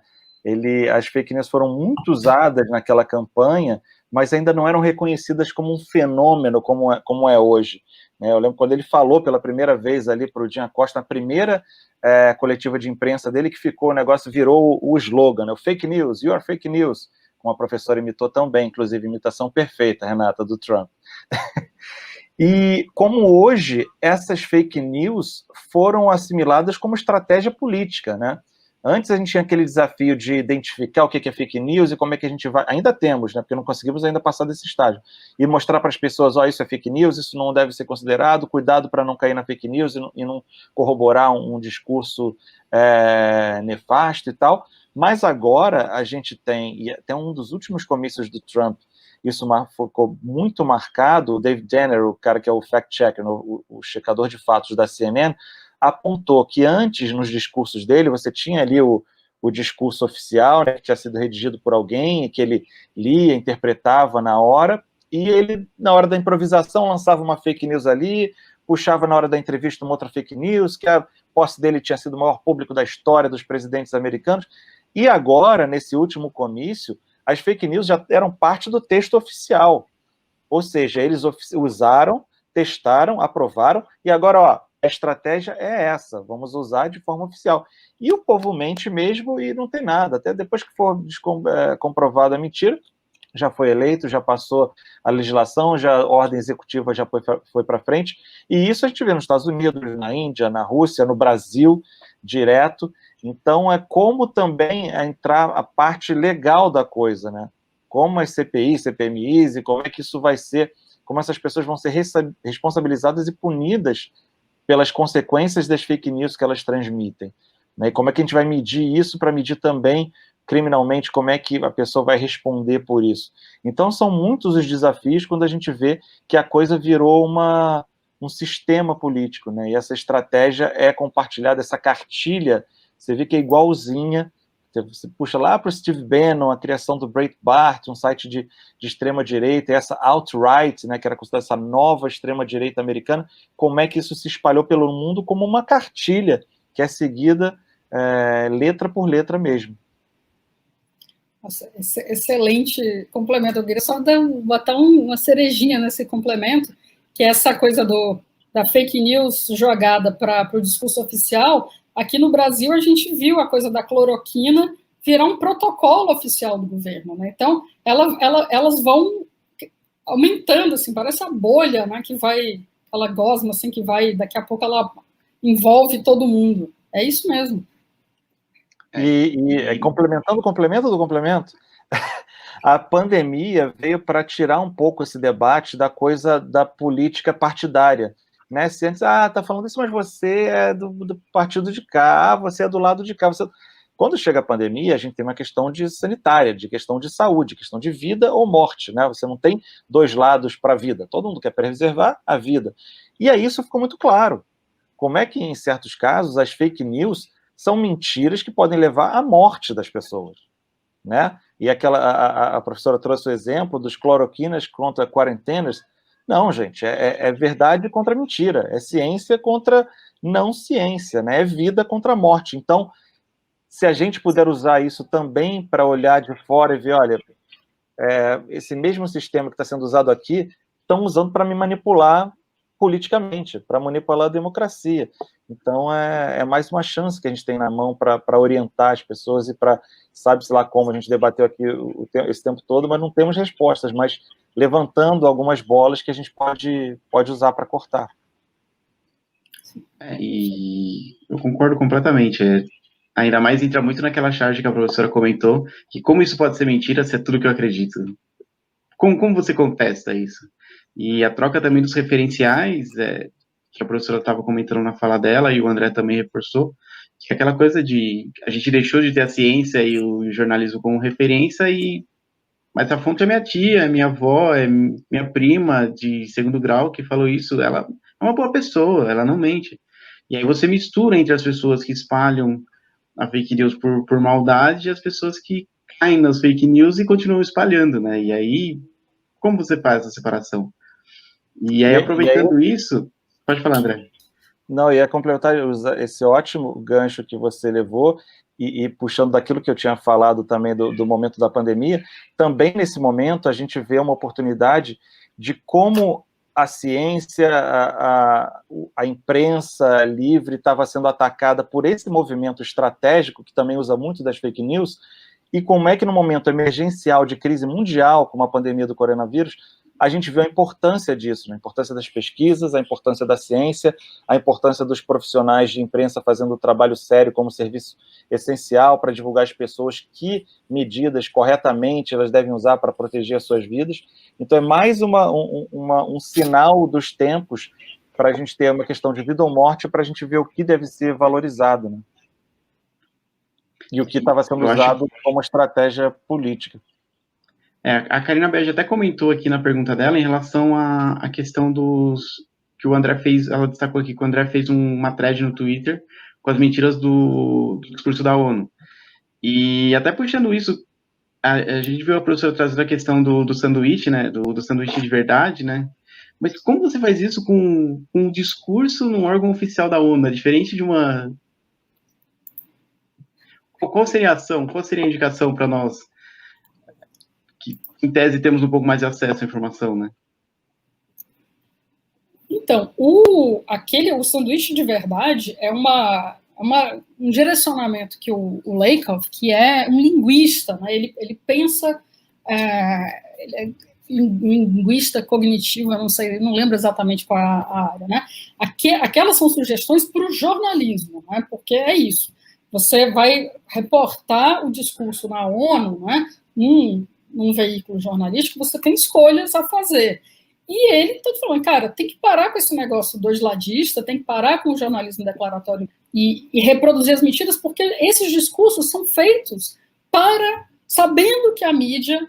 As fake news foram muito usadas naquela campanha, mas ainda não eram reconhecidas como um fenômeno como é hoje. Né? Eu lembro quando ele falou pela primeira vez ali para o Dinha Costa, na primeira coletiva de imprensa dele, que ficou, o negócio virou o slogan, né? O fake news, you are fake news, como a professora imitou tão bem, inclusive imitação perfeita, Renata, do Trump. E como hoje essas fake news foram assimiladas como estratégia política, né? Antes a gente tinha aquele desafio de identificar o que é fake news e como é que a gente vai... Ainda temos, né? Porque não conseguimos ainda passar desse estágio. E mostrar para as pessoas, isso é fake news, isso não deve ser considerado, cuidado para não cair na fake news e não corroborar um discurso nefasto e tal. Mas agora a gente tem, e até um dos últimos comícios do Trump, isso ficou muito marcado, o David Denner, o cara que é o fact-checker, o checador de fatos da CNN, apontou que antes, nos discursos dele, você tinha ali o discurso oficial, né, que tinha sido redigido por alguém, que ele lia, interpretava na hora, e ele, na hora da improvisação, lançava uma fake news ali, puxava na hora da entrevista uma outra fake news, que a posse dele tinha sido o maior público da história dos presidentes americanos, e agora, nesse último comício, as fake news já eram parte do texto oficial, ou seja, eles usaram, testaram, aprovaram, e agora, ó, a estratégia é essa, vamos usar de forma oficial. E o povo mente mesmo e não tem nada, até depois que for comprovada a mentira, já foi eleito, já passou a legislação, a ordem executiva já foi para frente, e isso a gente vê nos Estados Unidos, na Índia, na Rússia, no Brasil, direto. Então, é como também entrar a parte legal da coisa, né? Como as CPIs, CPMIs, e como é que isso vai ser, como essas pessoas vão ser responsabilizadas e punidas pelas consequências das fake news que elas transmitem. Né? E como é que a gente vai medir isso para medir também criminalmente como é que a pessoa vai responder por isso. Então, são muitos os desafios quando a gente vê que a coisa virou um sistema político, né? E essa estratégia é compartilhada, essa cartilha, você vê que é igualzinha, você puxa lá para o Steve Bannon, a criação do Breitbart, um site de extrema-direita, essa alt-right, né, que era considerada essa nova extrema-direita americana, como é que isso se espalhou pelo mundo como uma cartilha, que é seguida letra por letra mesmo. Nossa, excelente complemento. Eu queria só botar uma cerejinha nesse complemento, que é essa coisa da fake news jogada para o discurso oficial. Aqui no Brasil, a gente viu a coisa da cloroquina virar um protocolo oficial do governo. Né? Então, elas vão aumentando, assim, parece a bolha, né, que vai, ela gosma, assim, que vai, daqui a pouco ela envolve todo mundo. É isso mesmo. E complementando o complemento do complemento, a pandemia veio para tirar um pouco esse debate da coisa da política partidária. Né? Se antes, tá falando isso, mas você é do partido de cá, você é do lado de cá. Quando chega a pandemia, a gente tem uma questão sanitária, de questão de saúde, questão de vida ou morte. Né? Você não tem dois lados para a vida. Todo mundo quer preservar a vida. E aí isso ficou muito claro. Como é que, em certos casos, as fake news são mentiras que podem levar à morte das pessoas, né? E a professora trouxe o exemplo dos cloroquinas contra quarentenas. Não, gente, é verdade contra mentira, é ciência contra não ciência, né? É vida contra morte. Então, se a gente puder usar isso também para olhar de fora e ver, olha, esse mesmo sistema que está sendo usado aqui, estão usando para me manipular politicamente, para manipular a democracia. Então, é mais uma chance que a gente tem na mão para orientar as pessoas e para, sabe-se lá como, a gente debateu aqui esse tempo todo, mas não temos respostas, mas levantando algumas bolas que a gente pode usar para cortar. E eu concordo completamente. ainda mais entra muito naquela charge que a professora comentou, que como isso pode ser mentira se é tudo que eu acredito? Como você contesta isso? E a troca também dos referenciais, que a professora estava comentando na fala dela, e o André também reforçou, que é aquela coisa de a gente deixou de ter a ciência e o jornalismo como referência, mas a fonte é minha tia, é minha avó, é minha prima de segundo grau que falou isso, ela é uma boa pessoa, ela não mente. E aí você mistura entre as pessoas que espalham a fake news por maldade e as pessoas que caem nas fake news e continuam espalhando, né? E aí, como você faz essa separação? E aí, aproveitando isso, pode falar, André. Não, ia complementar esse ótimo gancho que você levou, e puxando daquilo que eu tinha falado também do momento da pandemia, também nesse momento a gente vê uma oportunidade de como a ciência, a imprensa livre estava sendo atacada por esse movimento estratégico, que também usa muito das fake news, e como é que no momento emergencial de crise mundial, como a pandemia do coronavírus, a gente vê a importância disso, né? A importância das pesquisas, a importância da ciência, a importância dos profissionais de imprensa fazendo o trabalho sério como serviço essencial para divulgar às pessoas que medidas corretamente elas devem usar para proteger as suas vidas. Então, é mais um sinal dos tempos para a gente ter uma questão de vida ou morte, para a gente ver o que deve ser valorizado, né? E o que estava sendo usado como estratégia política. A Karina Bege até comentou aqui na pergunta dela em relação à questão que o André fez, ela destacou aqui que o André fez uma thread no Twitter com as mentiras do discurso da ONU. E até puxando isso, a gente viu a professora trazendo a questão do sanduíche, né, do sanduíche de verdade, né, mas como você faz isso com um discurso num órgão oficial da ONU? É diferente de uma... Qual seria a ação, qual seria a indicação para nós, que em tese temos um pouco mais de acesso à informação, né? Então, o sanduíche de verdade é um direcionamento que o Lakoff, que é um linguista, né, ele pensa, ele é linguista cognitivo, eu não lembro exatamente qual é a área, né? Aquelas são sugestões para o jornalismo, né? Porque é isso. Você vai reportar o discurso na ONU, né? Num veículo jornalístico, você tem escolhas a fazer. E ele está falando, cara, tem que parar com esse negócio doisladista, tem que parar com o jornalismo declaratório e reproduzir as mentiras, porque esses discursos são feitos sabendo que a mídia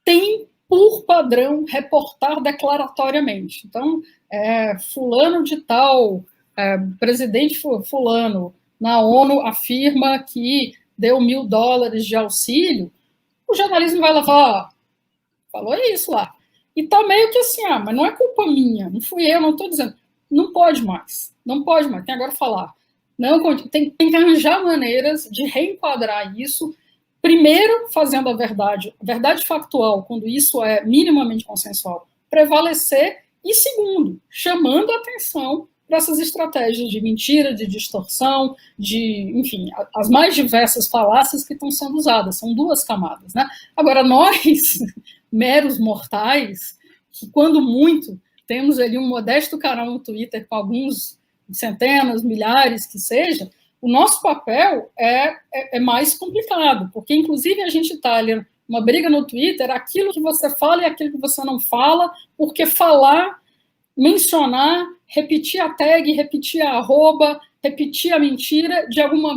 tem, por padrão, reportar declaratoriamente. Então, fulano de tal, presidente fulano, na ONU afirma que deu $1.000 de auxílio, o jornalismo vai lá, falou isso lá. E tá meio que assim, mas não é culpa minha, não fui eu, não estou dizendo. Não pode mais, tem agora falar. Não, tem que arranjar maneiras de reenquadrar isso, primeiro fazendo a verdade factual, quando isso é minimamente consensual, prevalecer, e segundo, chamando a atenção para essas estratégias de mentira, de distorção, enfim, as mais diversas falácias que estão sendo usadas. São duas camadas, né? Agora, nós, meros mortais, que quando muito temos ali um modesto canal no Twitter com alguns centenas, milhares que seja, o nosso papel é mais complicado, porque inclusive a gente está ali uma briga no Twitter, aquilo que você fala e aquilo que você não fala, porque falar, mencionar, repetir a tag, repetir a arroba, repetir a mentira, de alguma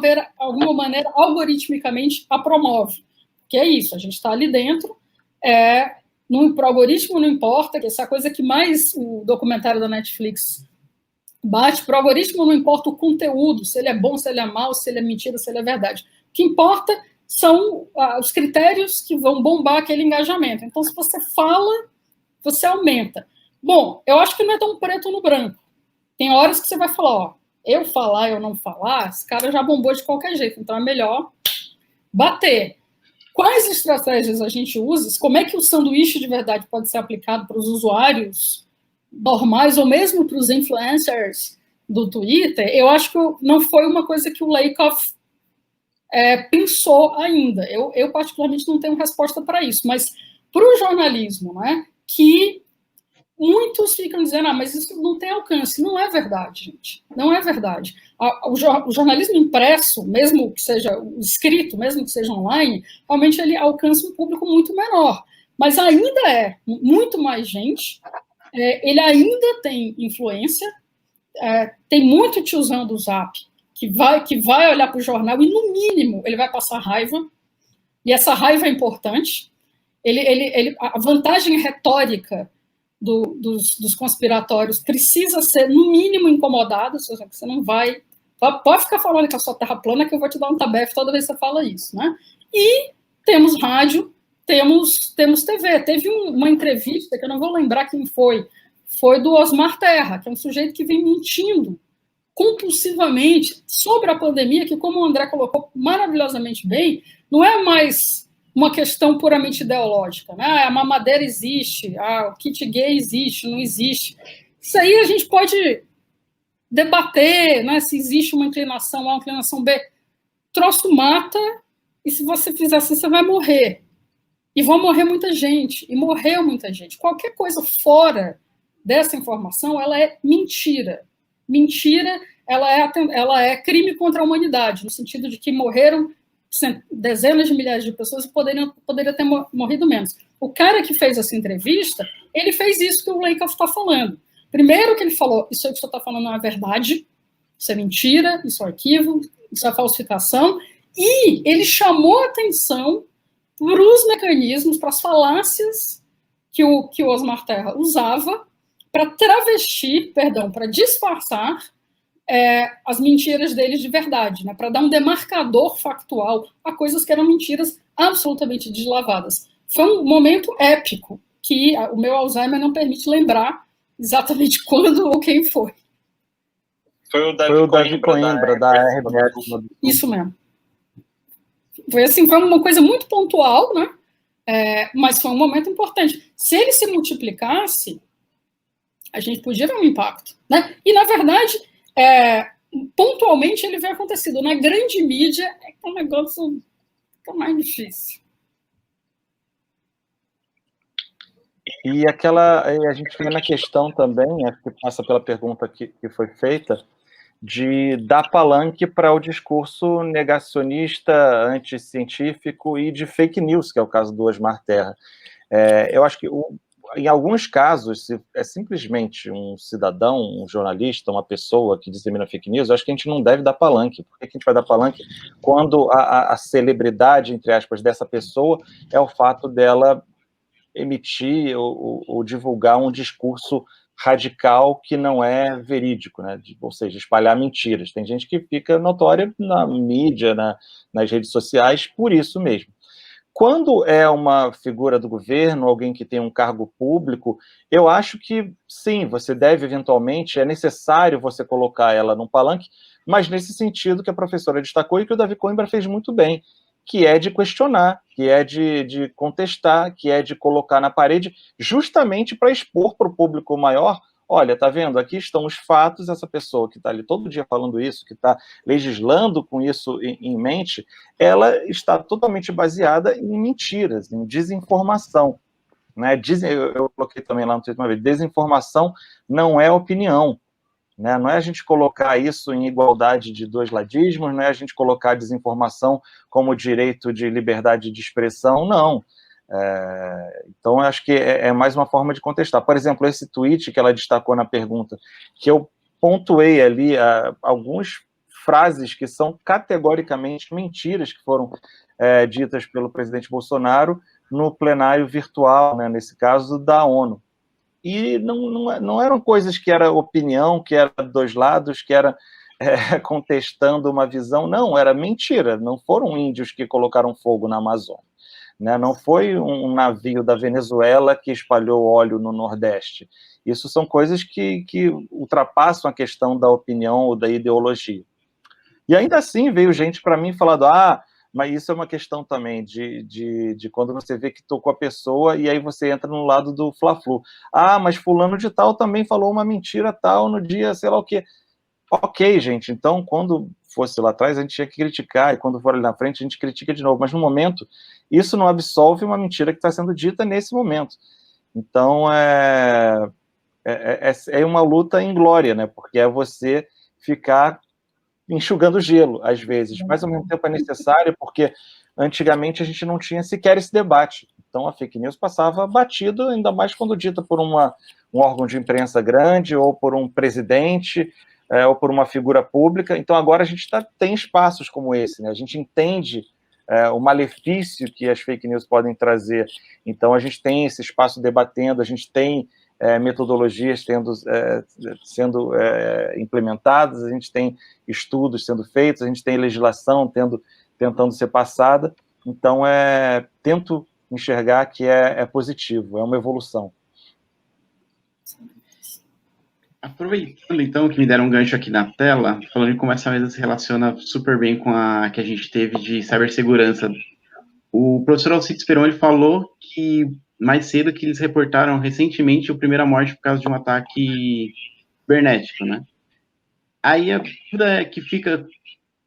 maneira algoritmicamente a promove. Que é isso, a gente está ali dentro, pro algoritmo não importa, que essa coisa que mais o documentário da Netflix bate, pro algoritmo não importa o conteúdo, se ele é bom, se ele é mau, se ele é mentira, se ele é verdade. O que importa são os critérios que vão bombar aquele engajamento. Então, se você fala, você aumenta. Bom, eu acho que não é tão preto no branco. Tem horas que você vai falar, eu falar, eu não falar, esse cara já bombou de qualquer jeito, então é melhor bater. Quais estratégias a gente usa? Como é que o sanduíche de verdade pode ser aplicado para os usuários normais ou mesmo para os influencers do Twitter? Eu acho que não foi uma coisa que o Lakoff pensou ainda. Eu particularmente não tenho resposta para isso, mas para o jornalismo, né, que muitos ficam dizendo, mas isso não tem alcance. Não é verdade, gente. Não é verdade. O jornalismo impresso, mesmo que seja o escrito, mesmo que seja online, realmente ele alcança um público muito menor. Mas ainda é muito mais gente, ele ainda tem influência, tem muito tiozão do Zap que vai olhar para o jornal e, no mínimo, ele vai passar raiva, e essa raiva é importante. A vantagem retórica dos conspiratórios precisa ser, no mínimo, incomodada, ou seja, que você não vai... Pode ficar falando que a sua terra plana, que eu vou te dar um tabefe toda vez que você fala isso, né? E temos rádio, temos TV. Teve uma entrevista, que eu não vou lembrar quem foi do Osmar Terra, que é um sujeito que vem mentindo compulsivamente sobre a pandemia, que, como o André colocou maravilhosamente bem, não é mais uma questão puramente ideológica, né? A mamadeira existe, o kit gay existe, não existe. Isso aí a gente pode debater, né, se existe uma inclinação A, uma inclinação B. Troço mata, e se você fizer assim, você vai morrer. E vão morrer muita gente, e morreu muita gente. Qualquer coisa fora dessa informação, ela é mentira. Mentira, ela é crime contra a humanidade, no sentido de que morreram dezenas de milhares de pessoas e poderia ter morrido menos. O cara que fez essa entrevista, ele fez isso que o Leikov está falando. Primeiro que ele falou, isso aí que você está falando não é verdade, isso é mentira, isso é arquivo, isso é falsificação, e ele chamou a atenção para os mecanismos, para as falácias que o Osmar Terra usava para para disfarçar as mentiras deles de verdade, né? Para dar um demarcador factual a coisas que eram mentiras absolutamente deslavadas. Foi um momento épico que o meu Alzheimer não permite lembrar exatamente quando ou quem foi. Foi o Davi Coimbra, da RBS. Isso mesmo. Foi assim, foi uma coisa muito pontual, né? Mas foi um momento importante. Se ele se multiplicasse, a gente podia ver um impacto, né? E, na verdade, pontualmente ele vem acontecido. Na grande mídia é um negócio mais difícil. E a gente vê na questão também, que passa pela pergunta que foi feita, de dar palanque para o discurso negacionista, anticientífico e de fake news, que é o caso do Osmar Terra. Eu acho que, em alguns casos, se é simplesmente um cidadão, um jornalista, uma pessoa que dissemina fake news, eu acho que a gente não deve dar palanque. Por que a gente vai dar palanque quando a celebridade, entre aspas, dessa pessoa é o fato dela emitir ou divulgar um discurso radical que não é verídico, né? Ou seja, espalhar mentiras. Tem gente que fica notória na mídia, nas redes sociais, por isso mesmo. Quando é uma figura do governo, alguém que tem um cargo público, eu acho que, sim, você deve, eventualmente, é necessário você colocar ela num palanque, mas nesse sentido que a professora destacou e que o Davi Coimbra fez muito bem, que é de questionar, que é de contestar, que é de colocar na parede, justamente para expor para o público maior, olha, tá vendo, aqui estão os fatos, essa pessoa que está ali todo dia falando isso, que está legislando com isso em mente, ela está totalmente baseada em mentiras, em desinformação. Né? Eu coloquei também lá no Twitter uma vez, desinformação não é opinião. Né? Não é a gente colocar isso em igualdade de dois ladismos, não é a gente colocar a desinformação como direito de liberdade de expressão, não. Então, eu acho que é mais uma forma de contestar. Por exemplo, esse tweet que ela destacou na pergunta, que eu pontuei ali algumas frases que são categoricamente mentiras que foram ditas pelo presidente Bolsonaro no plenário virtual, né, nesse caso, da ONU. E não eram coisas que era opinião, que era dois lados, que era contestando uma visão, não, era mentira, não foram índios que colocaram fogo na Amazônia, né? Não foi um navio da Venezuela que espalhou óleo no Nordeste, isso são coisas que ultrapassam a questão da opinião ou da ideologia. E ainda assim veio gente para mim falando, mas isso é uma questão também de quando você vê que tocou a pessoa e aí você entra no lado do Fla-Flu. Mas fulano de tal também falou uma mentira tal no dia, sei lá o quê. Ok, gente, então quando fosse lá atrás a gente tinha que criticar e quando for ali na frente a gente critica de novo. Mas no momento, isso não absolve uma mentira que está sendo dita nesse momento. Então, é uma luta inglória, né? Porque é você ficar enxugando gelo, às vezes, mas ao mesmo tempo é necessário, porque antigamente a gente não tinha sequer esse debate. Então a fake news passava batido, ainda mais quando dita por um órgão de imprensa grande, ou por um presidente, ou por uma figura pública. Então agora a gente tem espaços como esse, né? A gente entende o malefício que as fake news podem trazer. Então a gente tem esse espaço debatendo, a gente tem metodologias sendo implementadas, a gente tem estudos sendo feitos, a gente tem legislação tentando ser passada. Então, tento enxergar que é positivo, é uma evolução. Aproveitando, então, que me deram um gancho aqui na tela, falando de como essa mesa se relaciona super bem com a que a gente teve de cibersegurança. O professor Alcides Speron, ele falou que mais cedo que eles reportaram recentemente a primeira morte por causa de um ataque cibernético, né? Aí a dúvida é que fica,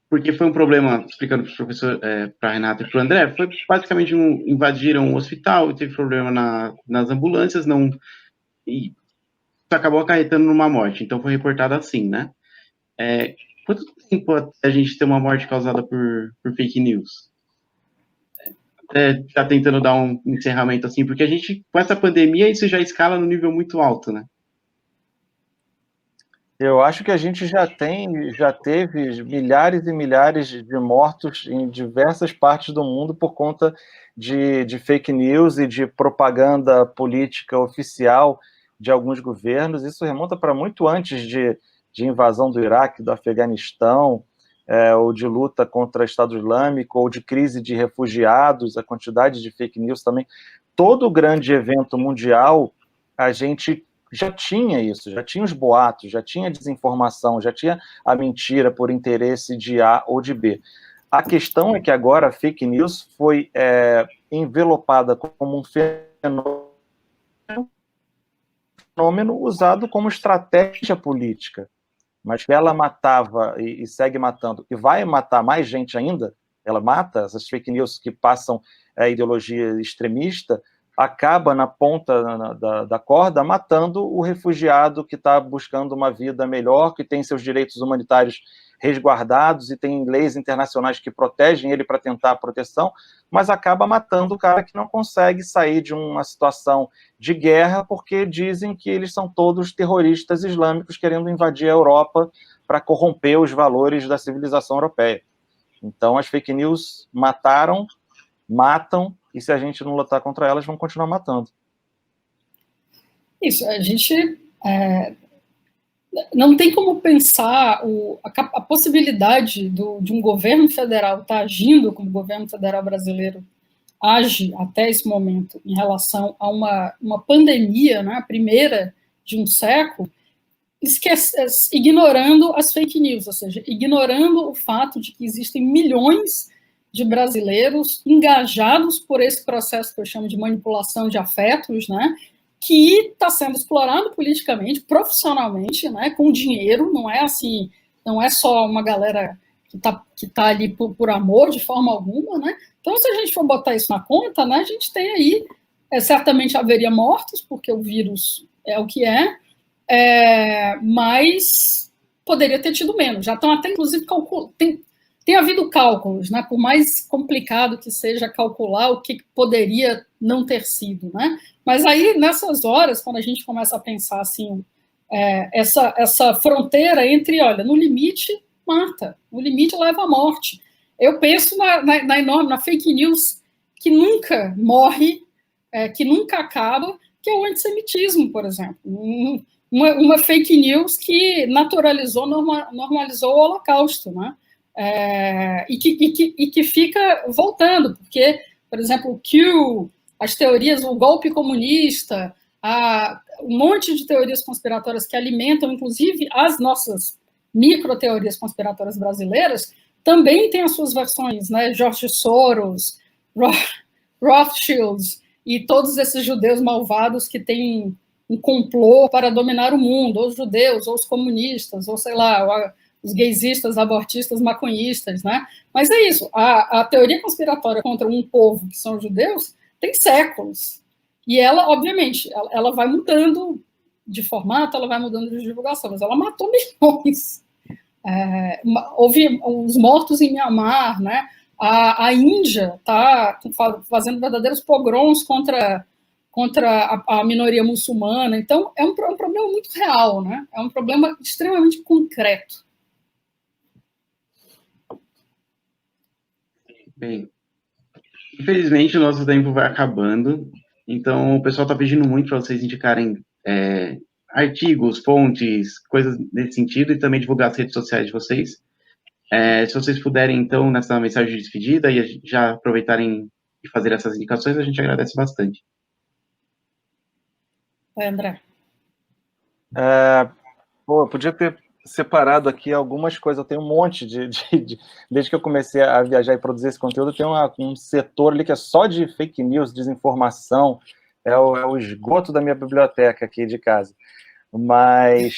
porque foi um problema, explicando para o professor, para a Renata e para o André, foi basicamente invadiram um hospital, teve problema nas ambulâncias, e isso acabou acarretando numa morte, então foi reportado assim, né? Quanto tempo a gente ter uma morte causada por fake news? Tá tentando dar um encerramento assim, porque a gente, com essa pandemia, isso já escala no nível muito alto, né? Eu acho que a gente já teve milhares e milhares de mortos em diversas partes do mundo por conta de fake news e de propaganda política oficial de alguns governos. Isso remonta para muito antes de invasão do Iraque, do Afeganistão, ou de luta contra o Estado Islâmico, ou de crise de refugiados, a quantidade de fake news também. Todo grande evento mundial, a gente já tinha isso, já tinha os boatos, já tinha desinformação, já tinha a mentira por interesse de A ou de B. A questão é que agora a fake news foi envelopada como um fenômeno usado como estratégia política, mas que ela matava e segue matando, e vai matar mais gente ainda, ela mata, essas fake news que passam a ideologia extremista, acaba na ponta da corda matando o refugiado que está buscando uma vida melhor, que tem seus direitos humanitários resguardados e tem leis internacionais que protegem ele para tentar a proteção, mas acaba matando o cara que não consegue sair de uma situação de guerra porque dizem que eles são todos terroristas islâmicos querendo invadir a Europa para corromper os valores da civilização europeia. Então, as fake news matam, e se a gente não lutar contra elas, vão continuar matando. Isso, a gente não tem como pensar a possibilidade de um governo federal estar agindo como o governo federal brasileiro age até esse momento em relação a uma pandemia, né, a primeira de um século, ignorando as fake news, ou seja, ignorando o fato de que existem milhões de brasileiros engajados por esse processo que eu chamo de manipulação de afetos, né, que está sendo explorado politicamente, profissionalmente, né, com dinheiro, não é assim, não é só uma galera que tá ali por amor, de forma alguma, né? Então, se a gente for botar isso na conta, né, a gente tem aí, certamente haveria mortos, porque o vírus é o que mas poderia ter tido menos. Já estão até, inclusive, tem havido cálculos, né? Por mais complicado que seja calcular o que poderia não ter sido, né? Mas aí, nessas horas, quando a gente começa a pensar assim, essa fronteira entre, olha, no limite, mata, no limite leva à morte. Eu penso na fake news que nunca morre, que nunca acaba, que é o antissemitismo, por exemplo. Uma fake news que normalizou o Holocausto, né? E que fica voltando, porque, por exemplo, o Q, as teorias, o golpe comunista, um monte de teorias conspiratórias que alimentam, inclusive, as nossas microteorias conspiratórias brasileiras, também tem as suas versões, né? George Soros, Rothschilds e todos esses judeus malvados que têm um complô para dominar o mundo, ou os judeus, ou os comunistas, ou sei lá, os gaysistas, abortistas, maconhistas, né? Mas é isso, a teoria conspiratória contra um povo que são os judeus tem séculos. E ela, obviamente, ela vai mudando de formato, ela vai mudando de divulgação, mas ela matou milhões. Houve os mortos em Mianmar, né? A Índia está fazendo verdadeiros pogroms contra a minoria muçulmana. Então, é um problema muito real, né? É um problema extremamente concreto. Bem, infelizmente o nosso tempo vai acabando, então o pessoal está pedindo muito para vocês indicarem artigos, fontes, coisas nesse sentido, e também divulgar as redes sociais de vocês. Se vocês puderem, então, nessa mensagem de despedida, e já aproveitarem e fazer essas indicações, a gente agradece bastante. André. Eu podia ter separado aqui algumas coisas, eu tenho um monte desde que eu comecei a viajar e produzir esse conteúdo, tem um setor ali que é só de fake news, desinformação, é o esgoto da minha biblioteca aqui de casa. Mas,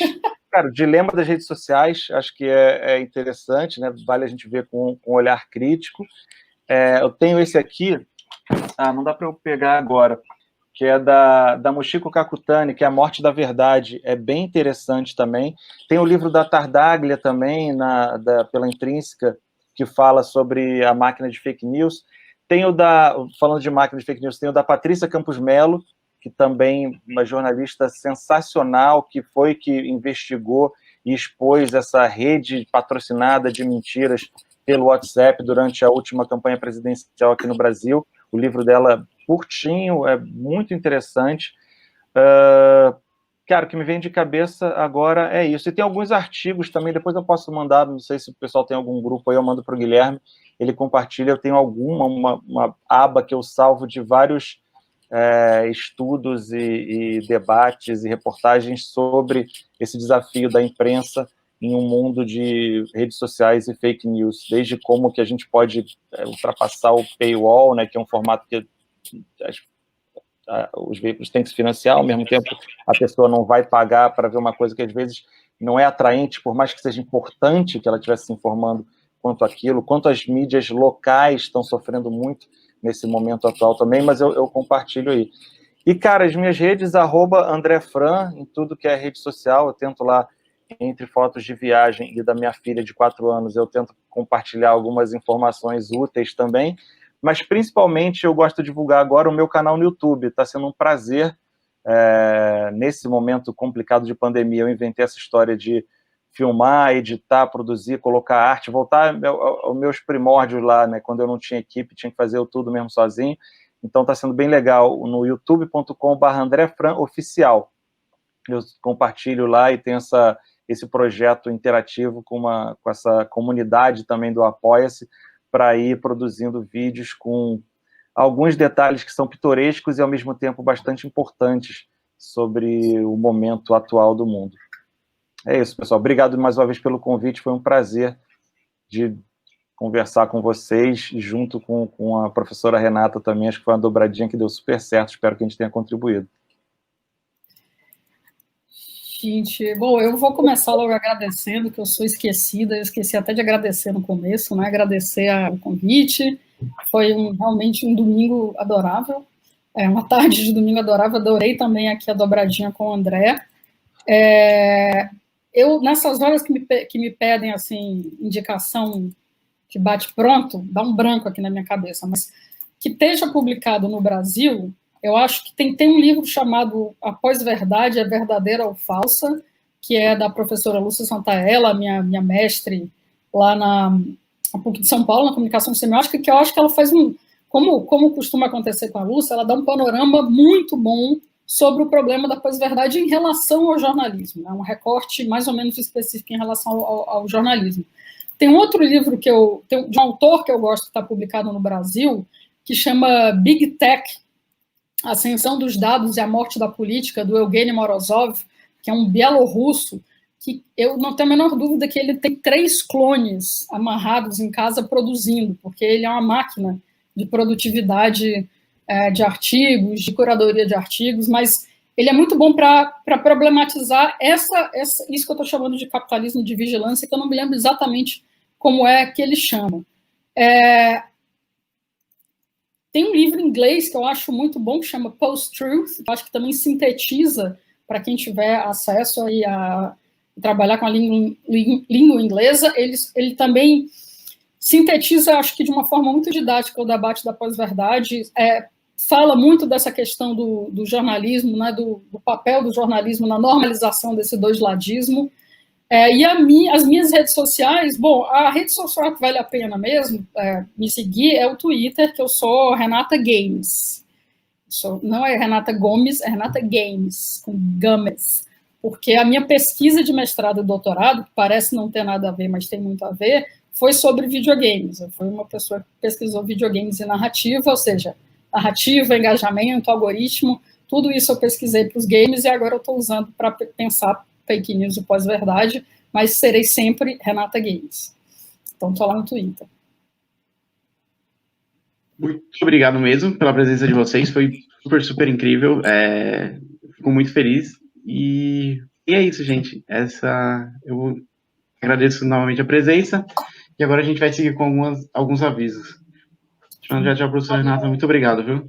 cara, o dilema das redes sociais, acho que é interessante, né? Vale a gente ver com um olhar crítico. Eu tenho esse aqui, não dá para eu pegar agora, que é da Mochiko Kakutani, que é A Morte da Verdade, é bem interessante também. Tem o livro da Tartaglia também, pela Intrínseca, que fala sobre a máquina de fake news. Tem falando de máquina de fake news, tem o da Patrícia Campos Melo, que também uma jornalista sensacional, que investigou e expôs essa rede patrocinada de mentiras pelo WhatsApp durante a última campanha presidencial aqui no Brasil. O livro dela curtinho, é muito interessante. Cara, o que me vem de cabeça agora é isso. E tem alguns artigos também, depois eu posso mandar, não sei se o pessoal tem algum grupo aí, eu mando para o Guilherme, ele compartilha, eu tenho uma aba que eu salvo de vários estudos e debates e reportagens sobre esse desafio da imprensa em um mundo de redes sociais e fake news, desde como que a gente pode ultrapassar o paywall, né, que é um formato que os veículos têm que se financiar, ao mesmo tempo a pessoa não vai pagar para ver uma coisa que às vezes não é atraente, por mais que seja importante que ela estivesse se informando quanto aquilo, quanto as mídias locais estão sofrendo muito nesse momento atual também, mas eu compartilho aí. E, cara, as minhas redes, @AndréFran, em tudo que é rede social, eu tento lá, entre fotos de viagem e da minha filha de 4 anos, eu tento compartilhar algumas informações úteis também, mas principalmente eu gosto de divulgar agora o meu canal no YouTube. Está sendo um prazer, nesse momento complicado de pandemia, eu inventei essa história de filmar, editar, produzir, colocar arte, voltar aos meus primórdios lá, né, quando eu não tinha equipe, tinha que fazer eu tudo mesmo sozinho. Então está sendo bem legal no youtube.com/AndréFranOficial. Eu compartilho lá e tenho esse projeto interativo com essa comunidade também do Apoia-se, para ir produzindo vídeos com alguns detalhes que são pitorescos e, ao mesmo tempo, bastante importantes sobre o momento atual do mundo. É isso, pessoal. Obrigado mais uma vez pelo convite. Foi um prazer de conversar com vocês, junto com a professora Renata também. Acho que foi uma dobradinha que deu super certo. Espero que a gente tenha contribuído. Gente, bom, eu vou começar logo agradecendo, que eu sou esquecida, eu esqueci até de agradecer no começo, né? Agradecer o convite. Foi realmente um domingo adorável, uma tarde de domingo adorável. Adorei também aqui a dobradinha com o André. Eu, nessas horas que me pedem assim, indicação que bate pronto, dá um branco aqui na minha cabeça, mas que esteja publicado no Brasil, eu acho que tem um livro chamado A Pós-Verdade, é Verdadeira ou Falsa, que é da professora Lúcia Santaella, minha mestre lá na PUC de São Paulo, na comunicação semiótica, que eu acho que ela faz como costuma acontecer com a Lúcia, ela dá um panorama muito bom sobre o problema da pós-verdade em relação ao jornalismo, é um recorte mais ou menos específico em relação ao jornalismo. Tem um outro livro de um autor que eu gosto, que está publicado no Brasil, que chama Big Tech, A Ascensão dos Dados e a Morte da Política, do Evgeny Morozov, que é um bielorrusso, que eu não tenho a menor dúvida que ele tem 3 clones amarrados em casa produzindo, porque ele é uma máquina de produtividade de artigos, de curadoria de artigos, mas ele é muito bom para problematizar isso que eu estou chamando de capitalismo de vigilância, que eu não me lembro exatamente como é que ele chama. Tem um livro em inglês que eu acho muito bom, que chama Post-Truth, que eu acho que também sintetiza para quem tiver acesso aí a trabalhar com a língua inglesa. Ele também sintetiza, acho que de uma forma muito didática, o debate da pós-verdade, fala muito dessa questão do jornalismo, né, do papel do jornalismo na normalização desse doisladismo. E as minhas redes sociais, bom, a rede social que vale a pena mesmo me seguir é o Twitter, que eu sou Renata Games. Não é Renata Gomes, é Renata Games, com Games. Porque a minha pesquisa de mestrado e doutorado, que parece não ter nada a ver, mas tem muito a ver, foi sobre videogames. Eu fui uma pessoa que pesquisou videogames e narrativa, ou seja, narrativa, engajamento, algoritmo, tudo isso eu pesquisei para os games e agora eu estou usando para pensar fake news e pós-verdade, mas serei sempre Renata Games. Então, estou lá no Twitter. Muito obrigado mesmo pela presença de vocês, foi super incrível, fico muito feliz, e é isso, gente, eu agradeço novamente a presença, e agora a gente vai seguir com alguns avisos. Tchau, professora Renata, muito obrigado, viu?